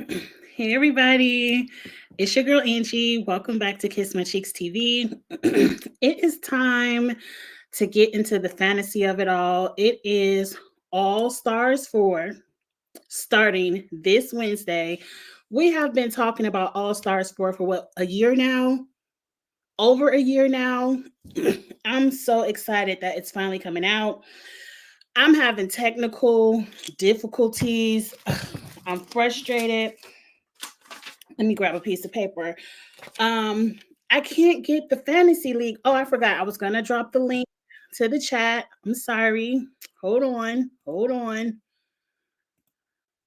Hey everybody, it's your girl Angie. Welcome back to Kiss My Cheeks TV. It is time to get into the fantasy of it all. It is All Stars 4 starting this Wednesday. We have been talking about All Stars 4 for what, a year now? Over a year now. I'm so excited that it's finally coming out. I'm having technical difficulties. I'm frustrated. Let me grab a piece of paper. Um, I can't get the fantasy league. Oh, I forgot. I was gonna drop the link to the chat. I'm sorry. Hold on. Hold on.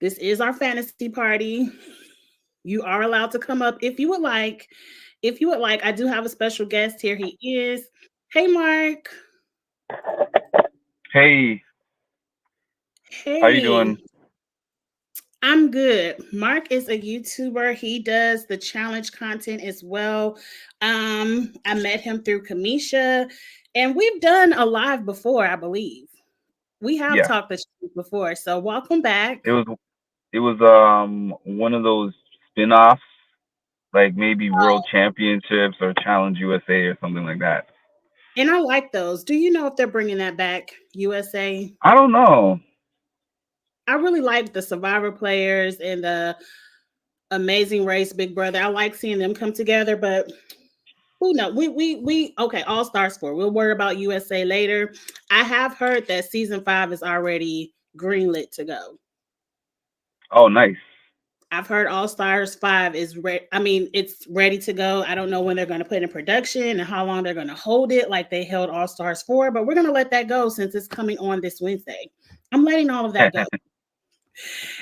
This is our fantasy party. You are allowed to come up if you would like. If you would like, I do have a special guest here. He is. Hey, Mark. Hey, how you Hey. doing? I'm good. Mark is a YouTuber. He does the challenge content as well. I met him through Kamisha, and we've done a live before, I believe. We have Yeah, talked the show before, so welcome back. it was one of those spin-offs, like maybe World Championships or Challenge USA or something like that. And I like those. Do you know if they're bringing that back, USA? I don't know. I really like the Survivor players and the Amazing Race Big Brother. I like seeing them come together, but who knows? We okay, All Stars 4. We'll worry about USA later. I have heard that season 5 is already greenlit to go. Oh, nice. I've heard All Stars 5 is it's ready to go. I don't know when they're going to put it in production and how long they're going to hold it like they held All Stars 4, but we're going to let that go since it's coming on this Wednesday. I'm letting all of that go.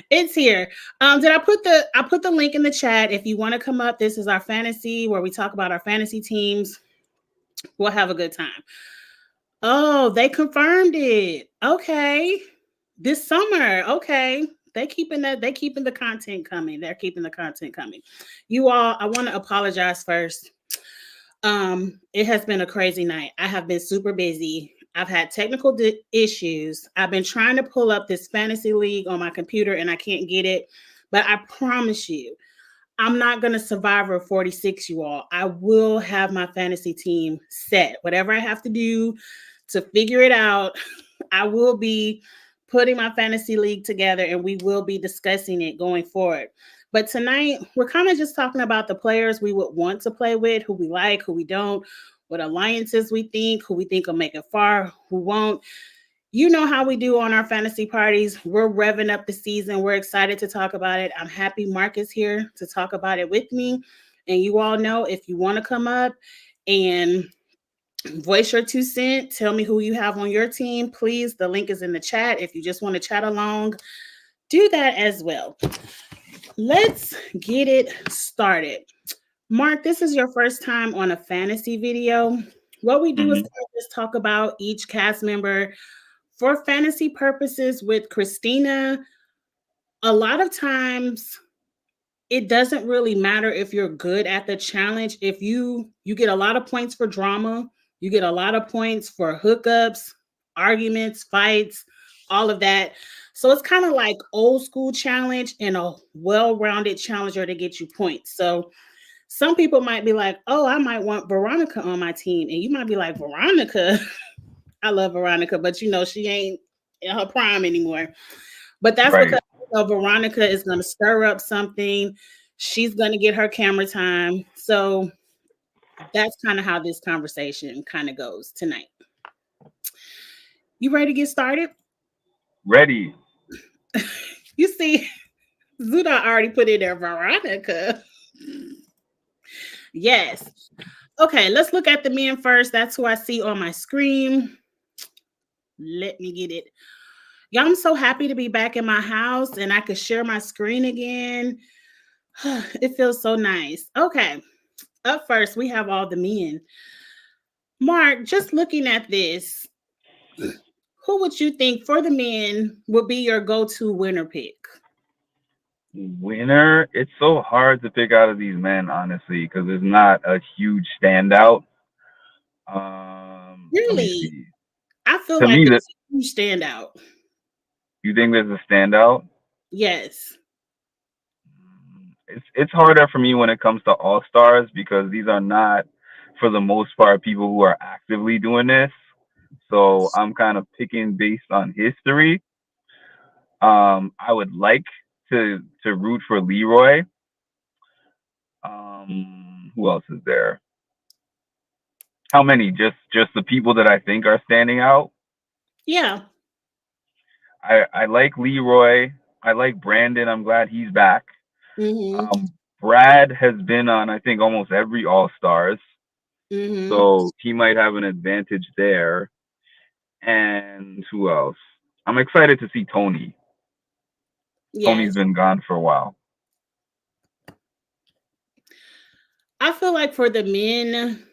It's here. Did I put the link in the chat if you want to come up? This is our fantasy where we talk about our fantasy teams. We'll have a good time. Oh, they confirmed it. Okay. This summer. Okay. They keeping the content coming. They're keeping the content coming. You all, I want to apologize first. It has been a crazy night. I have been super busy. I've had technical issues. I've been trying to pull up this fantasy league on my computer and I can't get it. But I promise you, I'm not going to Survivor 46, you all. I will have my fantasy team set. Whatever I have to do to figure it out, I will be putting my fantasy league together and we will be discussing it going forward. But tonight, we're kind of just talking about the players we would want to play with, who we like, who we don't, what alliances we think, who we think will make it far, who won't. You know how we do on our fantasy parties. We're revving up the season. We're excited to talk about it. I'm happy Mark is here to talk about it with me. And you all know if you want to come up and voice your 2 cents, tell me who you have on your team, please. The link is in the chat. If you just want to chat along, do that as well. Let's get it started. Mark, this is your first time on a fantasy video. What we do is Hmm. kind of just talk about each cast member for fantasy purposes with Christina. A lot of times it doesn't really matter if you're good at the challenge. If you get a lot of points for drama, you get a lot of points for hookups, arguments, fights, all of that. So it's kind of like old school challenge and a well-rounded challenger to get you points. So some people might be like, "Oh, I might want Veronica on my team." And you might be like, "Veronica, I love Veronica, but she ain't in her prime anymore." But that's because Right. Veronica is going to stir up something. She's going to get her camera time. So that's kind of how this conversation kind of goes tonight. You ready to get started? Ready. You see, Zuda already put in there, Veronica. Yes. Okay, let's look at the men first. That's who I see on my screen. Let me get it. Y'all, I'm so happy to be back in my house and I could share my screen again. It feels so nice. Okay, up first, we have all the men. Mark, just looking at this, who would you think for the men would be your go-to winner pick? Winner. It's so hard to pick out of these men, honestly, because there's not a huge standout. Let me Really, see. I feel To like me, that there's a huge standout. you think there's a standout. Yes. it's harder for me when it comes to all stars because these are not, for the most part, people who are actively doing this. So I'm kind of picking based on history. I would like to root for Leroy. Who else is there? How many? Just the people that I think are standing out. Yeah. I like Leroy. I like Brandon. I'm glad he's back. Mm-hmm. Brad has been on, I think, almost every All Stars, Mm-hmm. so he might have an advantage there. And who else? I'm excited to see Tony. Tony's Yes. been gone for a while. I feel like for the men,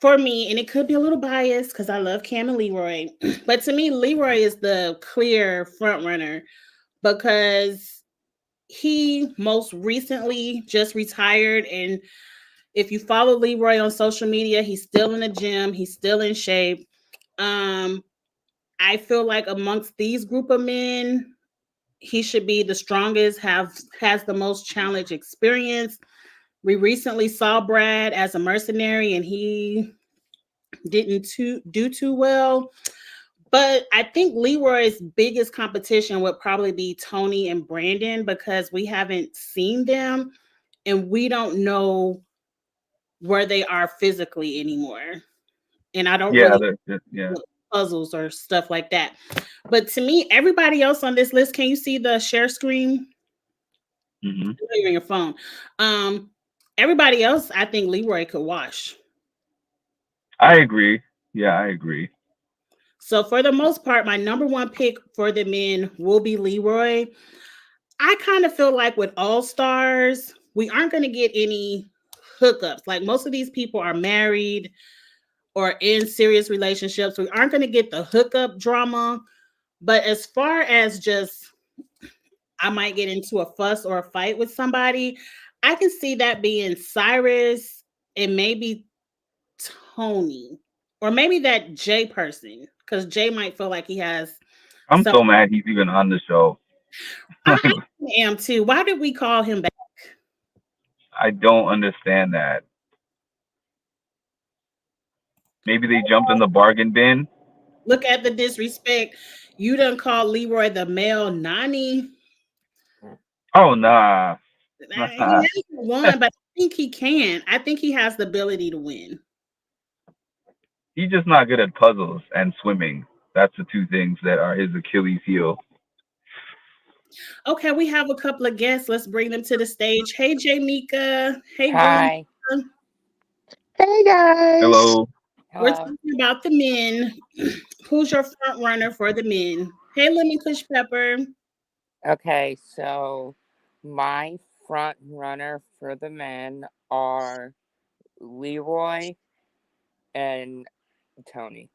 for me, and it could be a little biased because I love Cam and Leroy, but to me, Leroy is the clear front runner because he most recently just retired. And if you follow Leroy on social media, he's still in the gym, he's still in shape. Um, I feel like amongst these group of men, he should be the strongest, has the most challenge experience. We recently saw Brad as a mercenary and he didn't do too well. But I think Leroy's biggest competition would probably be Tony and Brandon because we haven't seen them and we don't know where they are physically anymore. And I don't Yeah, really yeah. know puzzles or stuff like that. But to me, everybody else on this list, can you see the share screen? Hmm. You're on your phone. Um, Everybody else, I think Leroy could wash. I agree. Yeah, I agree. So for the most part, my number one pick for the men will be Leroy. I kind of feel like with All Stars, we aren't going to get any hookups. Like most of these people are married or in serious relationships. We aren't going to get the hookup drama. But as far as just, I might get into a fuss or a fight with somebody, I can see that being Cyrus and maybe Tony, or maybe that Jay person, because Jay might feel like he has I'm some. so mad he's even on the show. I am too. Why did we call him back? I don't understand that. Maybe they jumped in the bargain bin. Look at the disrespect. You done call Leroy the male Nani. Oh nah, He nah. hasn't won, but I think he can. I think he has the ability to win. He's just not good at puzzles and swimming. That's the two things that are his Achilles heel. Okay, we have a couple of guests. Let's bring them to the stage. Hey, Jamika. Hey, Brenda. Hi. Hey guys. Hello. We're Hello. talking about the men. Who's your front runner for the men? Hey, Lemon Kush Pepper. Okay, so my front runner for the men are Leroy and Tony.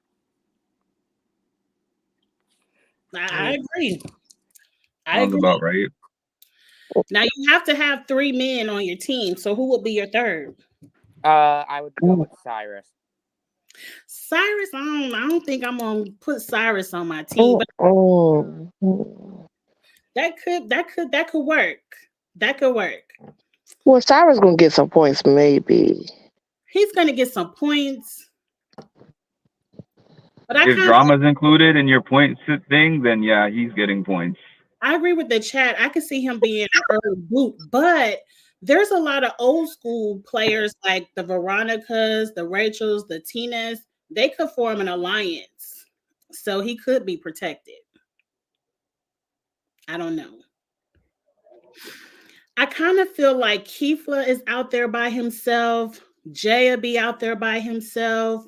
I agree. I Sounds agree. about right. Now you have to have 3 men on your team. So who will be your third? I would go with Cyrus. Cyrus, I don't think I'm gonna put Cyrus on my team, but that could work. That could work. Well, Cyrus gonna get some points, maybe. He's gonna get some points. But I If kind of drama's included in your point thing, then yeah, he's getting points. I agree with the chat. I could see him being an early boot, but there's a lot of old school players like the Veronicas, the Rachels, the Tinas. They could form an alliance. So he could be protected. I don't know. I kind of feel like Keefla is out there by himself. Jay will be out there by himself.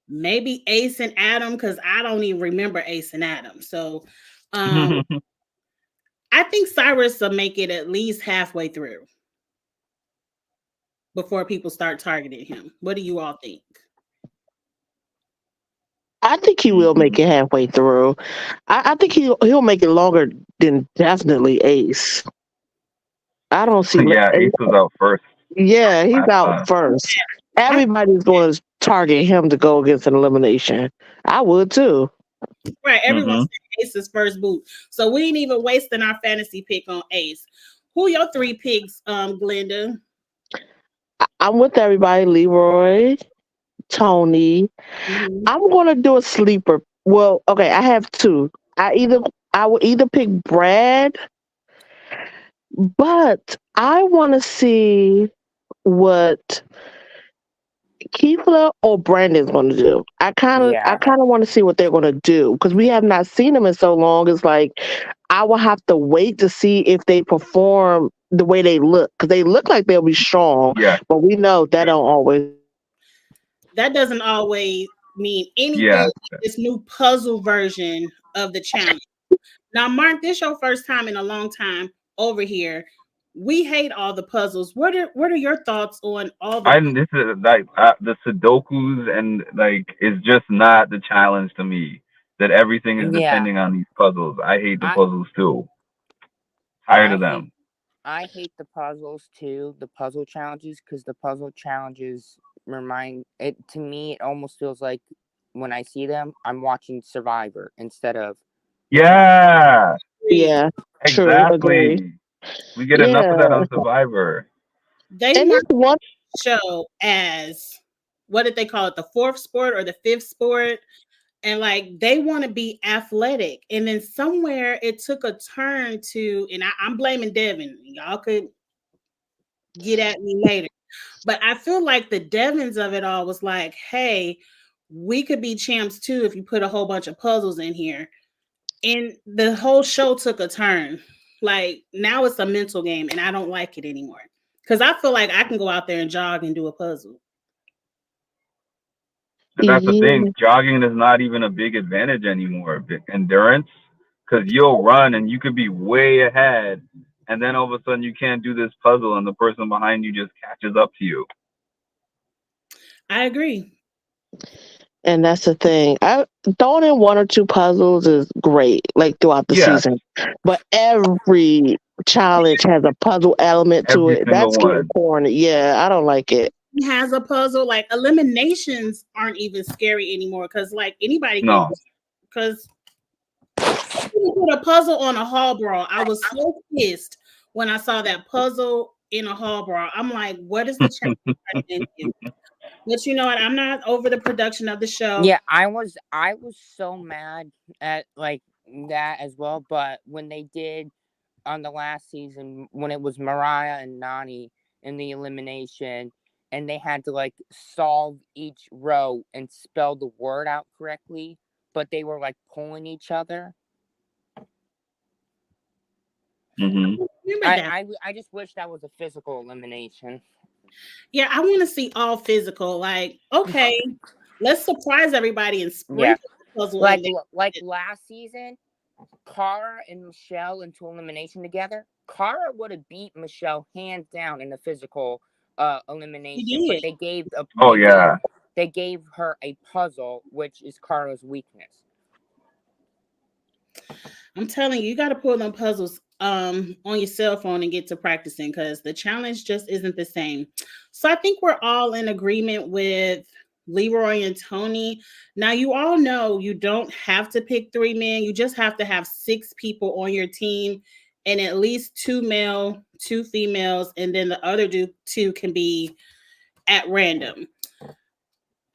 Maybe Ace and Adam, because I don't even remember Ace and Adam. So I think Cyrus will make it at least halfway through before people start targeting him. What do you all think? I think he will make it halfway through. I think he'll make it longer than definitely Ace. I don't see. Yeah, Ace was out first. Yeah, he's last out time. first. Everybody's going to target him to go against an elimination. I would too. Right, everyone's Ace's first boot. So we ain't even wasting our fantasy pick on Ace. Who your 3 picks, Glenda? I'm with everybody. Leroy, Tony. Mhm. I'm gonna do a sleeper. Well, okay, I have two. I will either pick Brad, but I want to see what Keithla or Brandon's going to do. I Yeah. kind of want to see what they're going to do because we have not seen them in so long. It's like I will have to wait to see if they perform the way they look because they look like they'll be strong, Yeah, but we know that don't always. That doesn't always mean anything yeah. with this new puzzle version of the challenge. Now, Mark, this your first time in a long time over here. We hate all the puzzles. What are your thoughts on all the This is like the Sudokus and like it's just not the challenge to me. That everything is Yeah. depending on these puzzles. I hate the I puzzles too. Tired I of hate them. I hate the puzzles too, the puzzle challenges, because the puzzle challenges remind it to me. It almost feels like when I see them, I'm watching Survivor instead of the challenge. Yeah, three? Yeah, true. Agree. exactly. We get enough of that Yeah, on Survivor. They and market it's one. the show as, what did they call it? The fourth sport or the fifth sport? And like they want to be athletic. And then somewhere it took a turn to, and I'm blaming Devin. Y'all could get at me later. But I feel like the Devins of it all was like, hey, we could be champs too if you put a whole bunch of puzzles in here. And the whole show took a turn. Like now it's a mental game, and I don't like it anymore. Because I feel like I can go out there and jog and do a puzzle. And that's the thing. Yeah, Jogging is not even a big advantage anymore. Endurance, because you'll run and you could be way ahead, and then all of a sudden you can't do this puzzle, and the person behind you just catches up to you. I agree. and that's the thing. I throwing in one or two puzzles is great, like throughout the Yes, season. But every challenge has a puzzle element to every it. single That's getting one. corny. Yeah, I don't like it. Has a puzzle. Like eliminations aren't even scary anymore because like anybody can. No, Because put a puzzle on a hall brawl. I was so pissed when I saw that puzzle in a hall brawl. I'm like, what is the challenge? But you know what? I'm not over the production of the show. Yeah, I was so mad at like that as well. But when they did on the last season, when it was Mariah and Nani in the elimination, and they had to like solve each row and spell the word out correctly, but they were like pulling each other. hmm Remember that? I just wish that was a physical elimination. Yeah, I want to see all physical. Like, okay, let's surprise everybody and Yeah, sprinkle the puzzle in like there. like last season, Cara and Michelle into elimination together. Cara would have beat Michelle hands down in the physical elimination, She but did. Oh yeah, they gave her a puzzle, which is Cara's weakness. I'm telling you, you got to pull them puzzles on your cell phone and get to practicing because the challenge just isn't the same. So I think we're all in agreement with Leroy and Tony. Now you all know you don't have to pick 3 men. You just have to have 6 people on your team and at least 2 male, 2 females, and then the other two can be at random.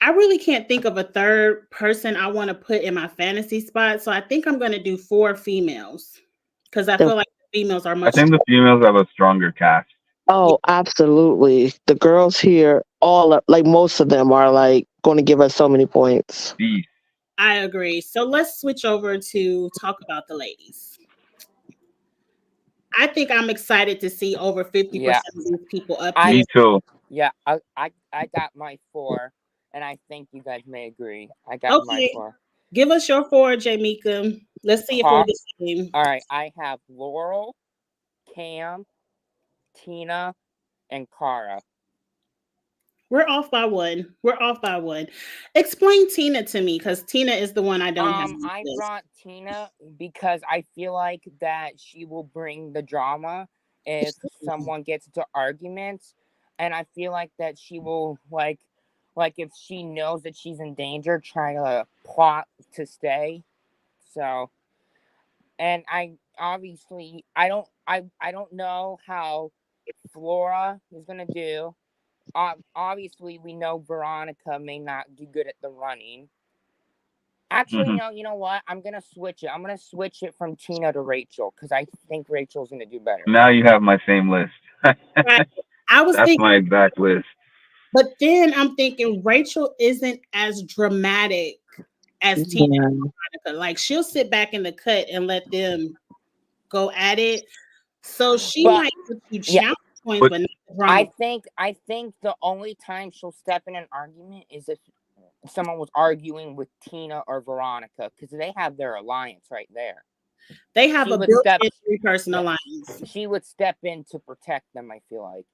I really can't think of a third person I want to put in my fantasy spot. So I think I'm going to do 4 females because I The, feel like the females are I much. think the females have a stronger cast. Yeah, oh, absolutely. The girls here, like most of them, are like going to give us so many points. Beast. I agree. So let's switch over to talk about the ladies. I think I'm excited to see over 50% Yeah, of these people up I here. Me too. yeah I got my 4, and I think you guys may agree. I got my Okay, 4. give us your 4, Jamika. Let's see if we're Car- the same. All right, I have Laurel, Cam, Tina, and Cara. We're off by one. We're off by one. Explain Tina to me because Tina is the one I don't have on I the list. brought Tina because I feel like that she will bring the drama if someone gets into arguments, and I feel like that she will like if she knows that she's in danger, try to plot to stay. So, and obviously, I don't know how Flora is gonna do. Obviously, we know Veronica may not do good at the running. Actually, Mhm. no. You know what? I'm gonna switch it. I'm gonna switch it from Tina to Rachel because I think Rachel's gonna do better. Now you have my same list. Right. I was That's my thinking, exact list. but then I'm thinking Rachel isn't as dramatic as Tina Yeah. and Veronica. Like she'll sit back in the cut and let them go at it. So she But might put you yeah, challenge points, But but not the drama. I think the only time she'll step in an argument is if someone was arguing with Tina or Veronica because they have their alliance right there. They have She a would step. built-in three-person Yeah, alliance. she would step in to protect them. I feel like.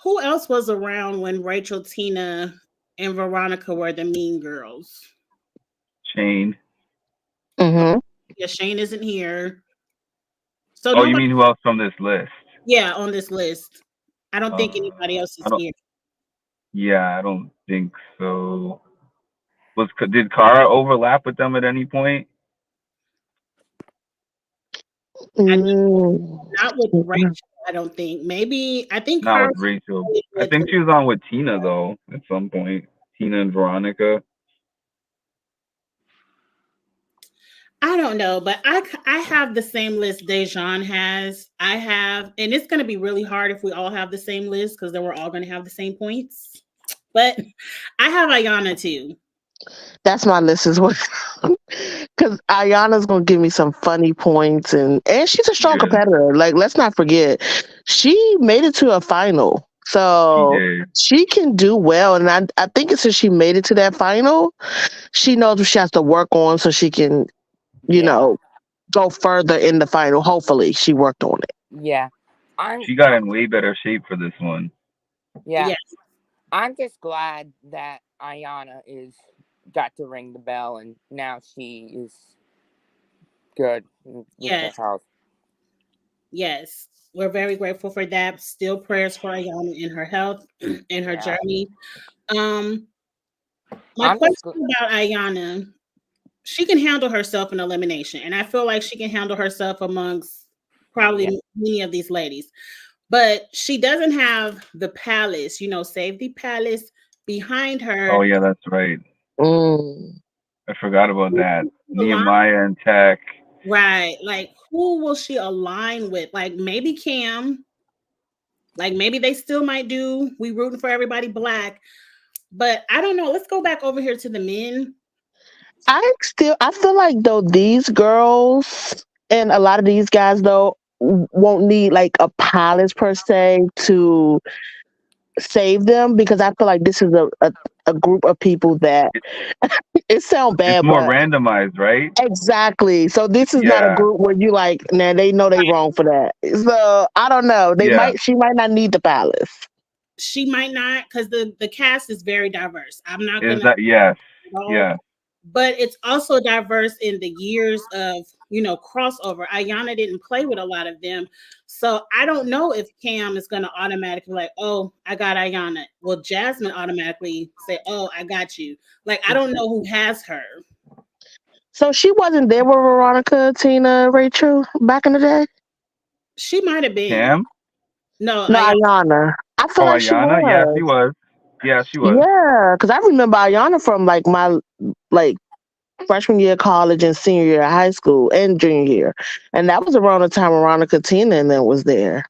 Who else was around when Rachel, Tina, and Veronica were the mean girls? Shane. Mm-hmm. Yeah, Shane isn't here. So Oh, you nobody, mean who else from this list? yeah, on this list. I don't think anybody else I is don't. here. Yeah, I don't think so. Did Kara overlap with them at any point? I Mm. not with Rachel, I don't think. Maybe I think Not Carl with Rachel. played I with think she was on with Tina though at some point. Tina and Veronica. I don't know, but I have the same list Dejan has. I have, and it's going to be really hard if we all have the same list because then we're all going to have the same points. But I have Ayana too. That's my list as well. Because Ayana's gonna give me some funny points, and she's a strong Yeah, competitor. Like, let's not forget, she made it to a final, she so did. she can do well. And I think it's since she made it to that final, she knows what she has to work on so she can, Yeah, go further in the final. Hopefully, she worked on it. yeah. I'm She got in way better shape for this one. yeah. Yes, I'm just glad that Ayana is got to ring the bell and now she is good with her yes, health. yes. We're very grateful for that. Still prayers for Ayana in her health and her Yeah, journey. Um, my I'm just question about Ayana, she can handle herself in elimination, and I feel like she can handle herself amongst yeah, probably many of these ladies. But she doesn't have the palace, save the palace behind Oh her. yeah, that's right. Mm. I forgot about Who that. will she align- Nehemiah and Tech. Right. Like, who will she align with? Like, maybe Cam. Like, maybe they still might do. We rooting for everybody black. But I don't know. Let's go back over here to the men. I feel like though these girls and a lot of these guys though won't need like a palace per se to save them, because I feel like this is a group of people that It, it sounds it's bad, more but randomized, right? exactly. So this is not a Yeah, group where you like, nah, they know they wrong for that. So I don't know. yeah. She might not need the palace. She might not, because the cast is very diverse. I'm not Is gonna that yes, all, yes. but it's also diverse in the years of crossover. Ayana didn't play with a lot of them, so I don't know if Cam is going to automatically like, oh, I got Ayana. Will Jasmine automatically say, oh, I got you? Like, I don't know who has her. So she wasn't there with Veronica, Tina, Rachel back in the day? She might have been. Cam? No, No, Ayana. Ayana. I feel Oh, like she Ayana? Yeah, she was. was. Yeah, she was. Yeah, because I remember Ayana from like my like freshman year of college and senior year of high school and junior year. And that was around the time Veronica Tina and then was there.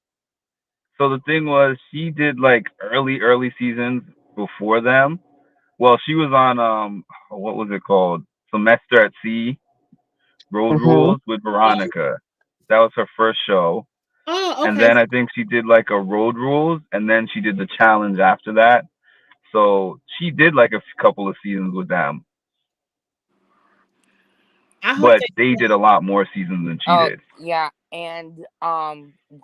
So the thing was, she did like early seasons before them. Well, she was on what was it called? Semester at Sea, Road Hmm. Rules with Veronica. That was her first show. Oh, And okay. then I think she did like a Road Rules, and then she did the challenge after that. So she did like a couple of seasons with them, I hope but that. they did a lot more seasons than she oh did. yeah, and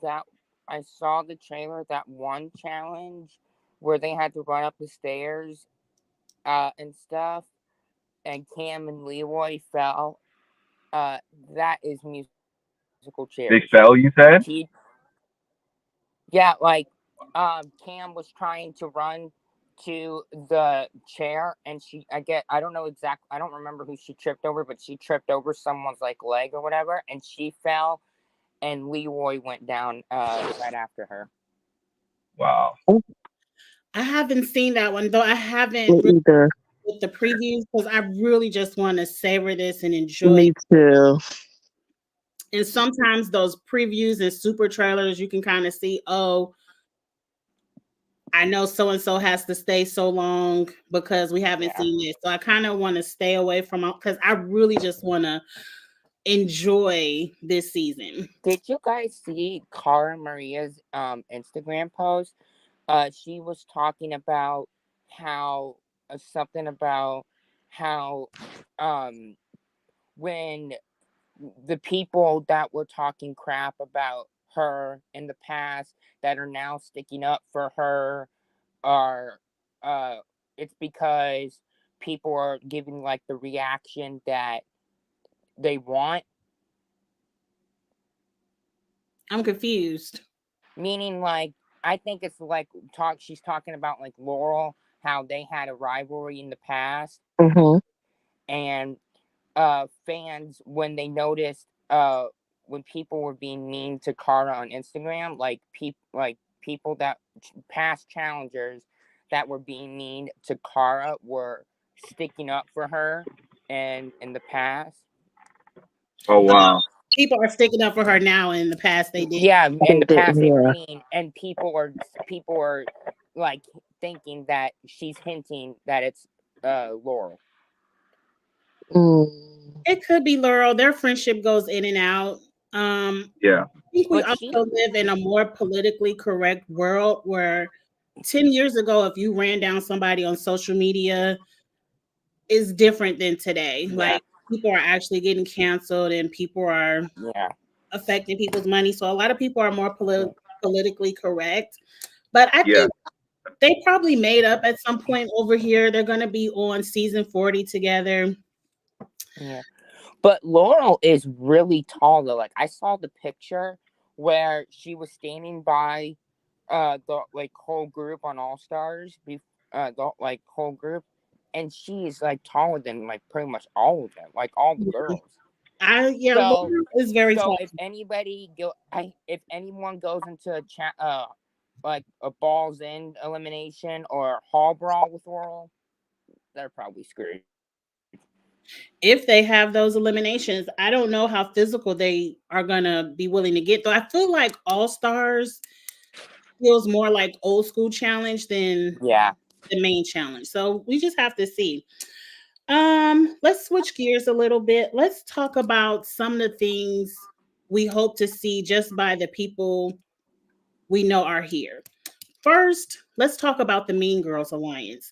that I saw the trailer, that one challenge where they had to run up the stairs and stuff, and Cam and Leroy fell. That is musical They chairs. fell, you said? He, yeah, like Cam was trying to run to the chair, and I don't know exactly, I don't remember who she tripped over, but she tripped over someone's like leg or whatever, and she fell, and Leroy went down right after her. Wow. I haven't seen that one though. I haven't Me really either. with the previews because I really just want to savor this and enjoy. Me too. And sometimes those previews and super trailers, you can kind of see, oh, I know so and so has to stay so long because we haven't Yeah. seen this. So I kind of want to stay away from because I really just want to enjoy this season. Did you guys see Cara Maria's Instagram post? She was talking about how something about how when the people that were talking crap about her in the past that are now sticking up for her are it's because people are giving like the reaction that they want, I'm confused. meaning like I think it's like she's talking about like Laurel, how they had a rivalry in the past, Hmm. and fans when they noticed when people were being mean to Cara on Instagram, like people that past challengers that were being mean to Cara were sticking up for her and in the past. Oh wow. People are sticking up for her now. In the past, they did. Yeah, in the past they were Yeah. mean, and people are like thinking that she's hinting that it's Laurel. Mm. It could be Laurel. Their friendship goes in and out. Yeah. I think we But also live in a more politically correct world where 10 years ago, if you ran down somebody on social media, is different than today. Yeah. Like people are actually getting canceled and people are Yeah. affecting people's money. So a lot of people are more politically correct. But I Yeah. think they probably made up at some point over here. They're going to be on season 40 together. Yeah. But Laurel is really tall though. Like I saw the picture where she was standing by the like whole group on All Stars, the like whole group, and she is like taller than like pretty much all of them, like all the girls. Yeah, So, Laurel is very tall. if if anyone goes into a like a balls in elimination or hall brawl with Laurel, they're probably screwed. If they have those eliminations, I don't know how physical they are going to be willing to get. Though I feel like All Stars feels more like old school challenge than Yeah. the main challenge. So we just have to see. Let's switch gears a little bit. Let's talk about some of the things we hope to see just by the people we know are here. First, let's talk about the Mean Girls Alliance.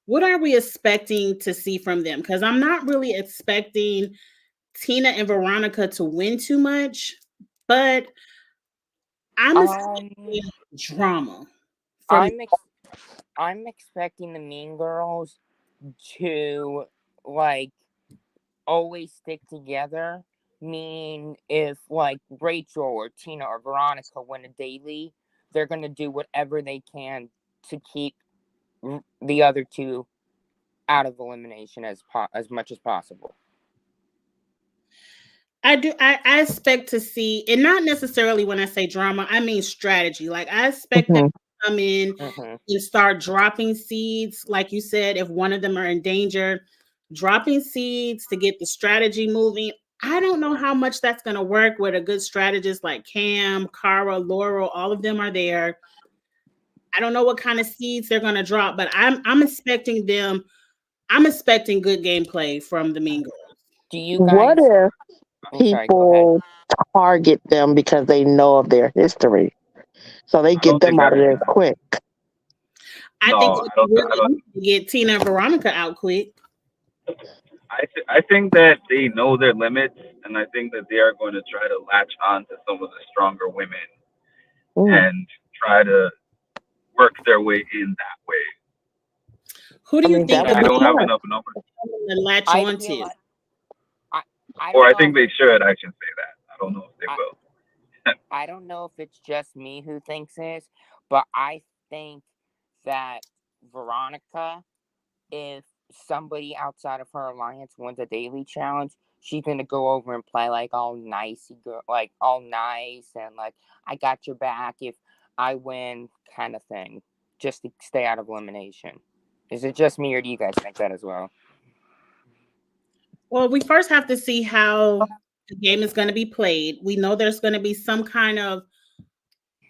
What are we expecting to see from them? Because I'm not really expecting Tina and Veronica to win too much, but I'm expecting drama from. I'm expecting the Mean Girls to like always stick together. Meaning, if like Rachel or Tina or Veronica win a daily, they're gonna do whatever they can to keep the other two out of elimination as much as possible. I expect to see, and not necessarily when I say drama, I mean strategy. Like I expect them to come in and start dropping seeds. Like you said, if one of them are in danger, dropping seeds to get the strategy moving. I don't know how much that's going to work with a good strategist like Cam, Cara, Laurel, all of them are there. I don't know what kind of seeds they're going to drop, but I'm expecting them. I'm expecting good gameplay from the Mean Girls. Do you What guys? if Sorry, go ahead. people target them because they know of their history? So they I get don't them think out that of there should happen. quick. I No, think I it's don't. I really don't. easy to get Tina and Veronica out quick. I think that they know their limits, and I think that they are going to try to latch on to some of the stronger women and try to work their way in that way. Who do I you mean, think that And would they be don't have smart. enough numbers, to latch I on feel to? like I or don't I know. think they should. I should say that. I don't know if they will. I don't know if it's just me who thinks this, but I think that Veronica, if somebody outside of her alliance wins a daily challenge, she's gonna go over and play like all nice, like all nice and like I got your back if I win, kind of thing, just to stay out of elimination. Is it just me, or do you guys think that as well? Well, we first have to see how the game is going to be played. We know there's going to be some kind of,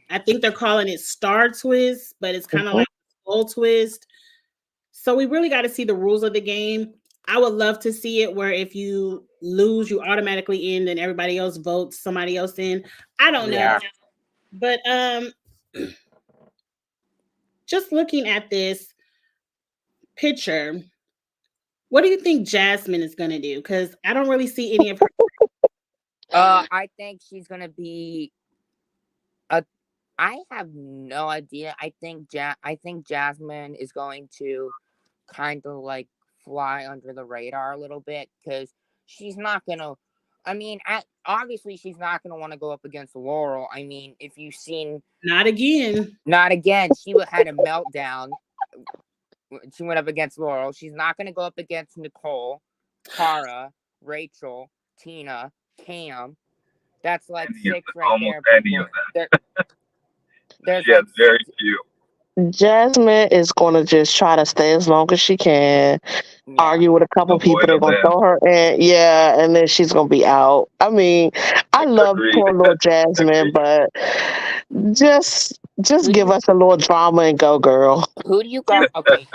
I think they're calling it star twist, but it's kind of Mhm. like skull twist. So we really got to see the rules of the game. I would love to see it where if you lose, you automatically end and everybody else votes somebody else in. I don't know. Yeah. But just looking at this picture, what do you think Jasmine is going to do? Because I don't really see any of her. I think she's gonna be a. I have no idea. I think Jasmine is going to kind of like fly under the radar a little bit because she's not gonna. I mean, obviously she's not gonna want to go up against Laurel. I mean, if you've seen, Not again. not again. She had a meltdown. She went up against Laurel. She's not gonna go up against Nicole, Cara, Rachel, Tina, Cam. That's like Any of six them, right almost there. any of them. There's She has like very six. few. Jasmine is gonna just try to stay as long as she can, Yeah. argue with a couple people. Avoid They're a gonna limb. throw her in, yeah, and then she's gonna be out. I mean, I love Agreed. poor little Jasmine, Agreed. but just Who give you- us a little drama and go, girl. Who do you guys? Okay,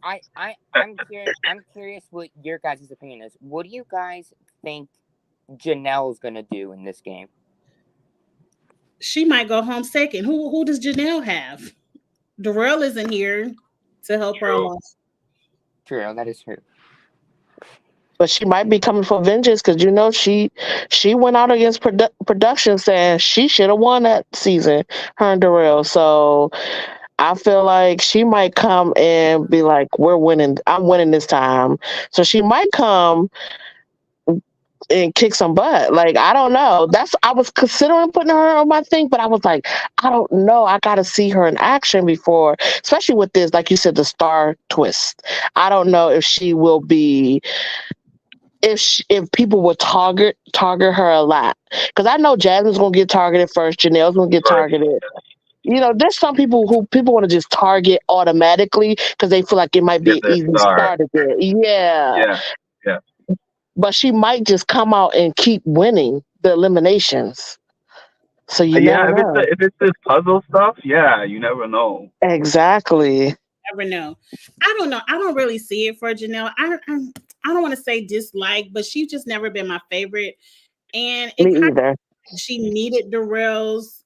I'm curious what your guys' opinion is. What do you guys think Janelle's gonna do in this game? She might go home second. Who does Janelle have? Darrell isn't here to help her True. along. True, that is true. But she might be coming for vengeance because she went out against production saying she should have won that season, her and Darrell. So I feel like she might come and be like, "We're winning. I'm winning this time." So she might come and kick some butt. Like, I don't know. I was considering putting her on my thing, but I was like, I don't know. I got to see her in action before, especially with this, like you said, the star twist. I don't know if she will be. If people will target her a lot, because I know Jasmine's gonna get targeted first, Janelle's gonna get Right. targeted. There's some people who people want to just target automatically because they feel like it might be Get an that easy star. start to get. Yeah. Yeah. But she might just come out and keep winning the eliminations. So you Yeah, never know. if it's this puzzle stuff, yeah, you never know. Exactly. Never know. I don't know. I don't really see it for Janelle. I don't want to say dislike, but she's just never been my favorite. And Me either. she needed Darrell's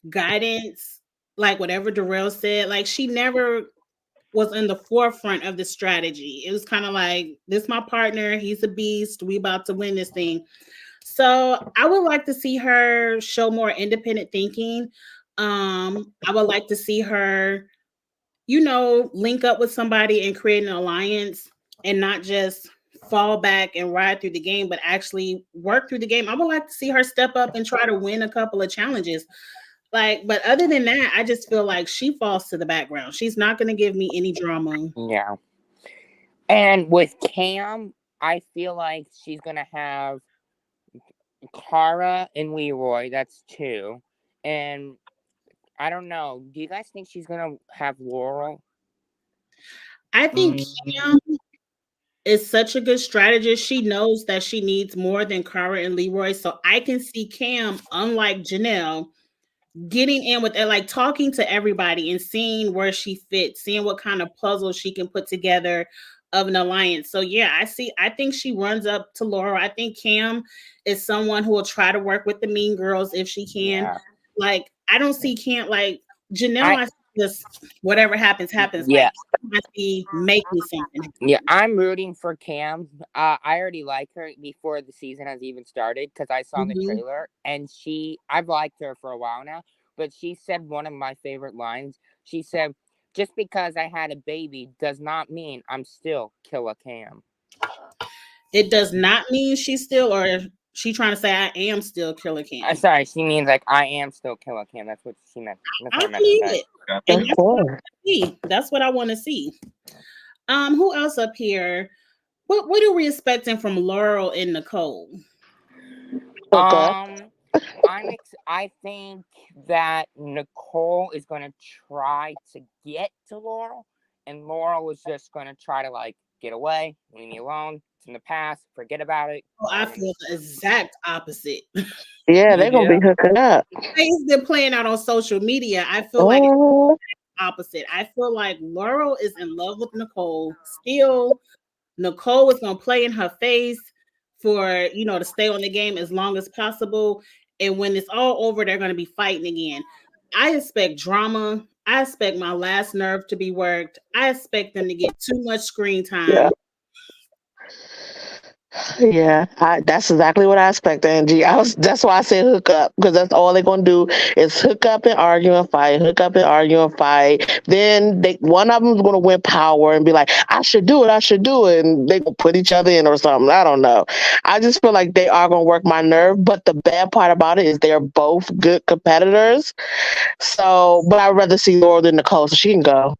guidance, like whatever Darrell said. Like she never was in the forefront of the strategy. It was kind of like, this my partner, he's a beast, we about to win this thing. So I would like to see her show more independent thinking. I would like to see her, link up with somebody and create an alliance and not just fall back and ride through the game, but actually work through the game. I would like to see her step up and try to win a couple of challenges. But other than that, I just feel like she falls to the background. She's not going to give me any drama. Yeah. And with Cam, I feel like she's gonna have Cara and Leroy. That's two. And I don't know. Do you guys think she's gonna have Laurel? I think Cam is such a good strategist. She knows that she needs more than Cara and Leroy. So I can see Cam, unlike Janelle, getting in with it, like talking to everybody and seeing where she fits, seeing what kind of puzzle she can put together of an alliance. So yeah, I think she runs up to Laurel. I think Cam is someone who will try to work with the mean girls if she can. Yeah. Like, I don't see Cam like Janelle. I just whatever happens. Yeah. Like, I see making something. Yeah, I'm rooting for Cam. I already like her before the season has even started because I saw the trailer, and I've liked her for a while now, but she said one of my favorite lines. She said, "Just because I had a baby does not mean I'm still Killer Cam." It does not mean she's still, or She trying to say I am still Killer Cam. Sorry, she means like I am still Killer Cam. That's what she meant. That's I what I meant to believe say. it. Gotcha. And Of that's what I course. want to see. That's what I want to see. Who else up here? What are we expecting from Laurel and Nicole? Okay. I think that Nicole is gonna try to get to Laurel, and Laurel is just gonna try to like get away, leave me alone. It's in the past, forget about it. Oh, I feel the exact opposite. Yeah, You they're gonna be do? hooking up. Things been playing out on social media. I feel like Oh, opposite. I feel like Laurel is in love with Nicole still. Nicole is gonna play in her face for to stay on the game as long as possible. And when it's all over, they're gonna be fighting again. I expect drama. I expect my last nerve to be worked. I expect them to get too much screen yeah. time. Yeah, that's exactly what I expect, Angie. That's why I said hook up, because that's all they're gonna do is hook up and argue and fight, hook up and argue and fight. Then one of them's gonna win power and be like, I should do it, and they gonna put each other in or something. I don't know. I just feel like they are gonna work my nerve. But the bad part about it is they're both good competitors. So, but I'd rather see Laurel than Nicole, so she can go.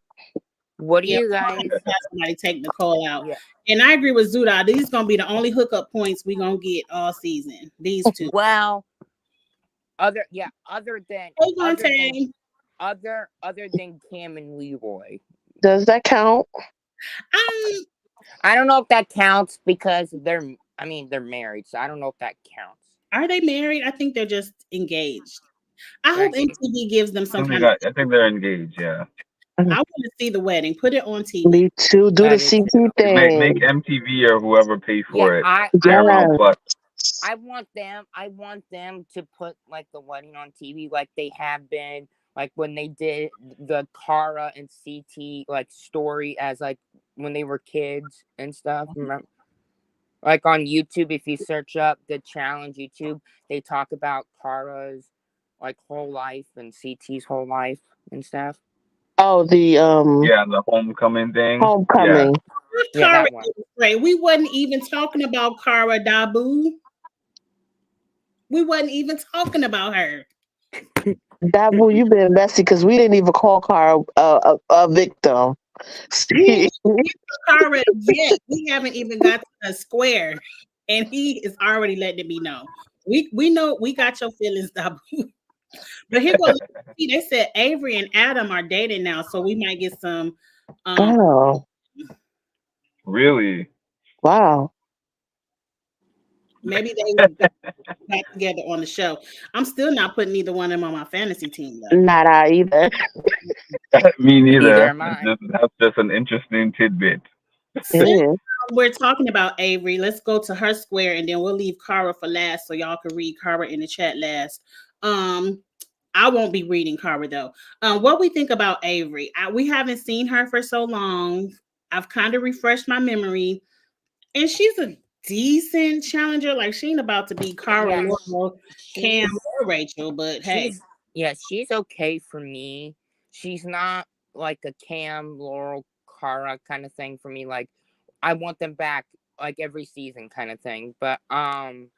What do Yeah, you I guys? have somebody take Nicole out. Yeah. And I agree with Zuda. These gonna be the only hookup points we gonna get all season. These two. Well, other than Hold on, Tang. other than Cam and Leroy. Does that count? Um, I don't know if that counts because they're married, so I don't know if that counts. Are they married? I think they're just engaged. I They're hope MTV gives them some kind I think they're engaged. Yeah. I want to see the wedding. Put it on TV. Me too. Do the I do CT too. thing. Make MTV or whoever pay for it. I Paramount Plus. want them to put like the wedding on TV like they have been, like when they did the Cara and CT like story as like when they were kids and stuff. Remember? Like on YouTube, if you search up the challenge YouTube, they talk about Cara's like whole life and CT's whole life and stuff. Oh, the Yeah, the homecoming thing. homecoming. Yeah, Cara that one. Right. We wasn't even talking about Cara Dabu. We wasn't even talking about her. Dabu, you've been messy because we didn't even call Cara a victim. We Cara yet. We haven't even got to a square, and he is already letting me know. We know we got your feelings, Dabu. But here goes. They said Avery and Adam are dating now, so we might get some. Oh, Really? wow. Maybe they got back together on the show. I'm still not putting either one of them on my fantasy team though. Not I either. Me Neither neither. am I. That's just an interesting tidbit. Since Yeah. we're talking about Avery, let's go to her square and then we'll leave Cara for last so y'all can read Cara in the chat last. I won't be reading Cara though. What we think about Avery? We haven't seen her for so long. I've kind of refreshed my memory, and she's a decent challenger. Like she ain't about to be Cara, Yeah, Laurel, Cam, or Rachel, but hey, she's okay for me. She's not like a Cam, Laurel, Cara kind of thing for me. Like I want them back like every season kind of thing. But I'm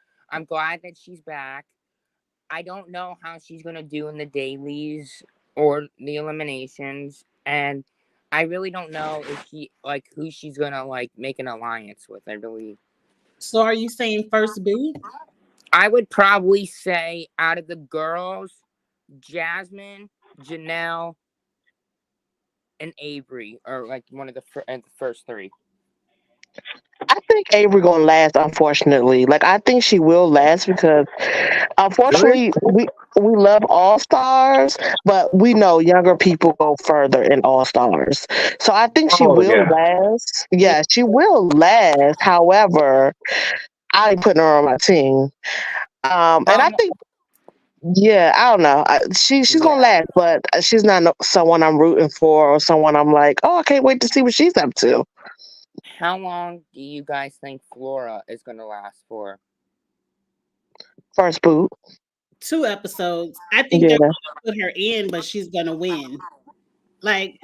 glad that she's back. I don't know how she's gonna do in the dailies or the eliminations, and I really don't know if who she's gonna like make an alliance with. I believe. so are you saying first boot? I would probably say out of the girls, Jasmine, Janelle, and Avery are like one of the first three. I think Avery gonna last, unfortunately. Like I think she will last because unfortunately we love all stars, but we know younger people go further in all stars. So I think she will last. Yeah, she will last. However, I ain't putting her on my team. And I think yeah, I don't know. She's gonna last, but she's not someone I'm rooting for or someone I'm like, oh, I can't wait to see what she's up to. How long do you guys think Flora is going to last for? First boot. 2 episodes. I think they're going to put her in, but she's going to win. Like,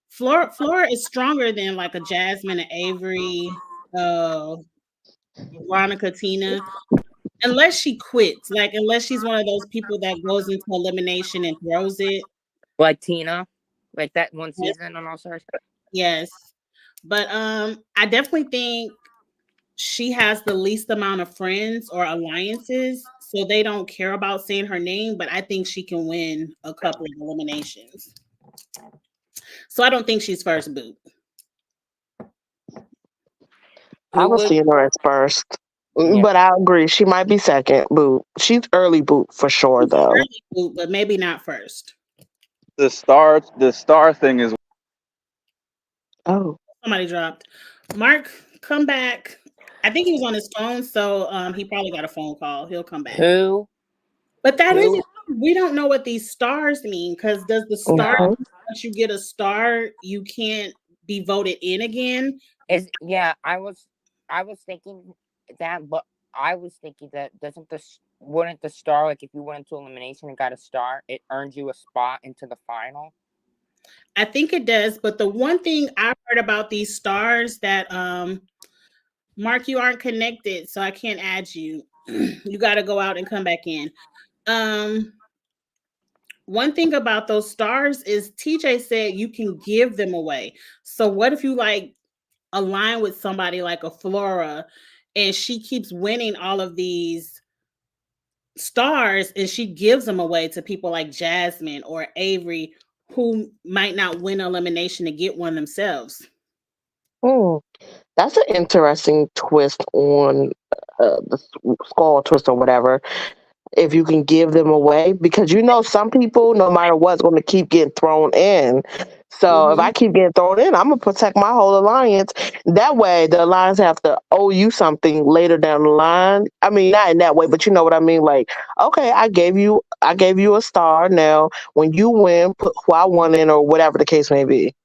Flora is stronger than like a Jasmine, and Avery, Veronica, Tina. unless she quits, like unless she's one of those people that goes into elimination and throws it. Like Tina, like that one Yes. season on All Stars. Yes. But I definitely think she has the least amount of friends or alliances, so they don't care about saying her name, but I think she can win a couple of eliminations. So I don't think she's first boot. I Who was would? seeing her as first. Yeah. But I agree. She might be second boot. She's early boot for sure, though. Early boot, but maybe not first. The star thing is Oh. Somebody dropped. Mark, come back. I think he was on his phone, so he probably got a phone call. He'll come back. Who? But that Who? isn't. We don't know what these stars mean because does the star Mhm. once you get a star, you can't be voted in again? Yeah, I was thinking that, but I was thinking that wouldn't the star, like if you went into elimination and got a star, it earned you a spot into the final? I think it does. But the one thing I've heard about these stars that Mark, you aren't connected, so I can't add you. You got to go out and come back in. One thing about those stars is TJ said you can give them away. So what if you like align with somebody like a Flora and she keeps winning all of these stars and she gives them away to people like Jasmine or Avery who might not win elimination to get one themselves? Hmm. That's an interesting twist on the skull twist or whatever. If you can give them away, because some people, no matter what's, going to keep getting thrown in. So if I keep getting thrown in, I'm gonna protect my whole alliance. That way, the alliance have to owe you something later down the line. I mean, not in that way, but you know what I mean. Like, okay, I gave you a star. Now, when you win, put who I want in, or whatever the case may be.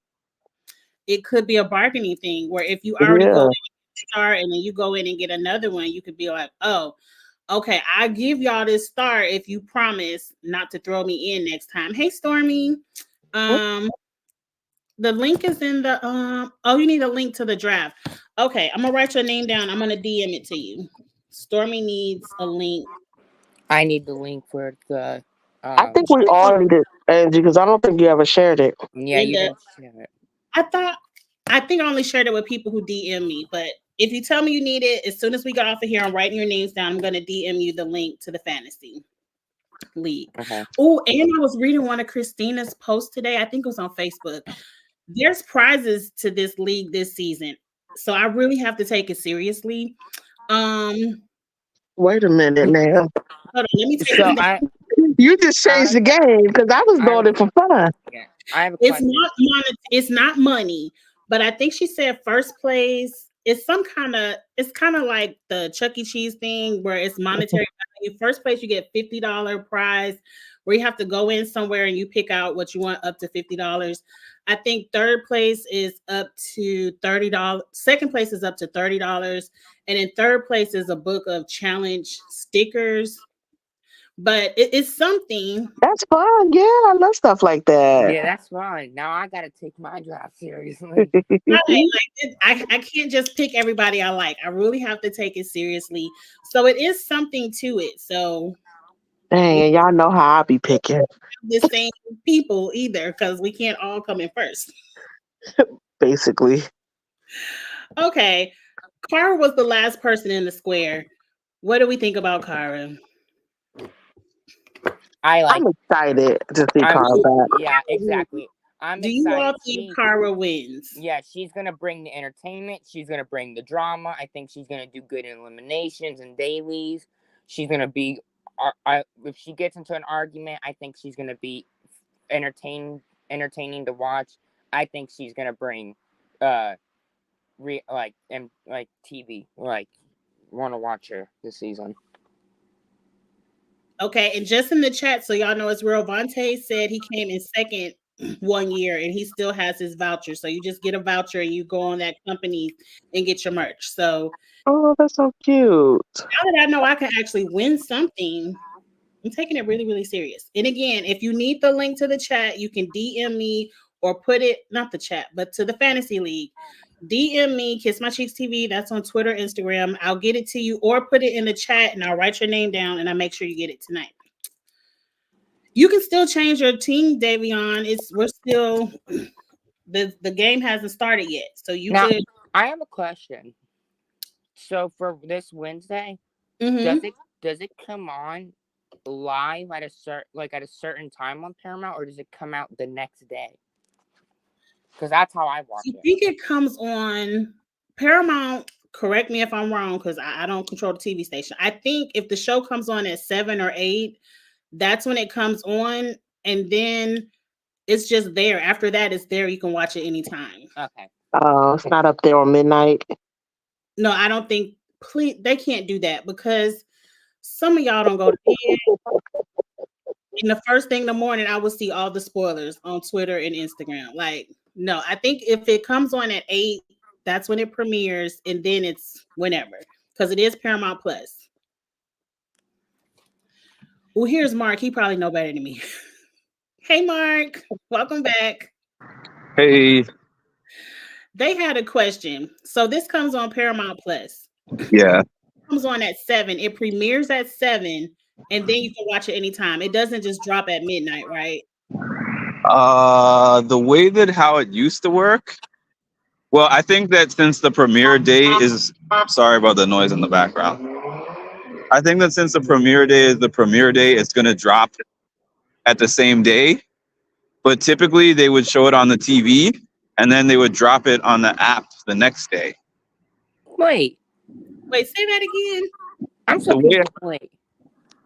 It could be a bargaining thing where if you already go Yeah. in and get a star and then you go in and get another one, you could be like, oh, okay, I give y'all this star if you promise not to throw me in next time. Hey, Stormy. The link is in the oh, you need a link to the draft. Okay, I'm gonna write your name down. I'm gonna DM it to you. Stormy needs a link. I need the link for the. I think we all need it, Angie, because I don't think you ever shared it. Yeah, you didn't share it. I think I only shared it with people who DM me, but if you tell me you need it, as soon as we get off of here, I'm writing your names down. I'm gonna DM you the link to the fantasy league. Okay. Oh, and I was reading one of Christina's posts today. I think it was on Facebook. There's prizes to this league this season, so I really have to take it seriously. Wait a minute now. Hold on, let me take So it. You just changed the game because I was doing it for fun. Yeah, I have a It's question. it's not money, but I think she said first place is it's kind of like the Chuck E. Cheese thing where it's monetary value. First place you get $50 prize where you have to go in somewhere and you pick out what you want up to $50. I think third place is up to $30. Second place is up to $30. And in third place is a book of challenge stickers. But it's something. That's fun. Yeah, I love stuff like that. Yeah, that's fine. Now I gotta take my draft seriously. I can't just pick everybody I like. I really have to take it seriously. So it is something to it. So Dang, and y'all know how I be picking. the same people either, because we can't all come in first. Basically. Okay. Kara was the last person in the square. What do we think about Kara? I'm excited to see Kara back. Yeah, exactly. I'm Do excited. you all think Kara wins? Yeah, she's gonna bring the entertainment. She's gonna bring the drama. I think she's gonna do good in eliminations and dailies. She's gonna be. If she gets into an argument, I think she's gonna be entertaining to watch. I think she's gonna bring, TV. Like, want to watch her this season. Okay, and just in the chat, so y'all know it's real. Vontae said he came in second 1 year and he still has his voucher. So you just get a voucher and you go on that company and get your merch. So oh, that's so cute. Now that I know I can actually win something, I'm taking it really, really serious. And again, if you need the link to the chat, you can DM me or put it, not the chat, but to the fantasy league. DM me, Kiss My Cheeks TV. That's on Twitter, Instagram. I'll get it to you, or put it in the chat, and I'll write your name down, and I'll make sure you get it tonight. You can still change your team, Davion. We're still the game hasn't started yet, so you Now, could. I have a question. So for this Wednesday, Mhm. does it come on live at a certain time on Paramount, or does it come out the next day? Because that's how I watch I it. think it comes on Paramount. Correct me if I'm wrong, because I don't control the TV station. I think if the show comes on at 7 or 8, that's when it comes on, and then it's just there. After that, it's there. You can watch it anytime. Okay. It's not up there on midnight. No, I don't think. Please, they can't do that because some of y'all don't go to bed. And the first thing in the morning, I will see all the spoilers on Twitter and Instagram. Like, no, I think if it comes on at 8, that's when it premieres, and then it's whenever, because it is Paramount Plus. Well, here's Mark. He probably know better than me. Hey, Mark. Welcome back. Hey. They had a question. So this comes on Paramount Plus. Yeah. It comes on at 7. It premieres at 7, and then you can watch it anytime. It doesn't just drop at midnight, right? The way that how it used to work. Well, I think that since the premiere day is, sorry about the noise in the background. I think that since the premiere day is the premiere day, it's going to drop at the same day. But typically they would show it on the TV and then they would drop it on the app the next day. Wait, say that again. I'm so confused. Wait.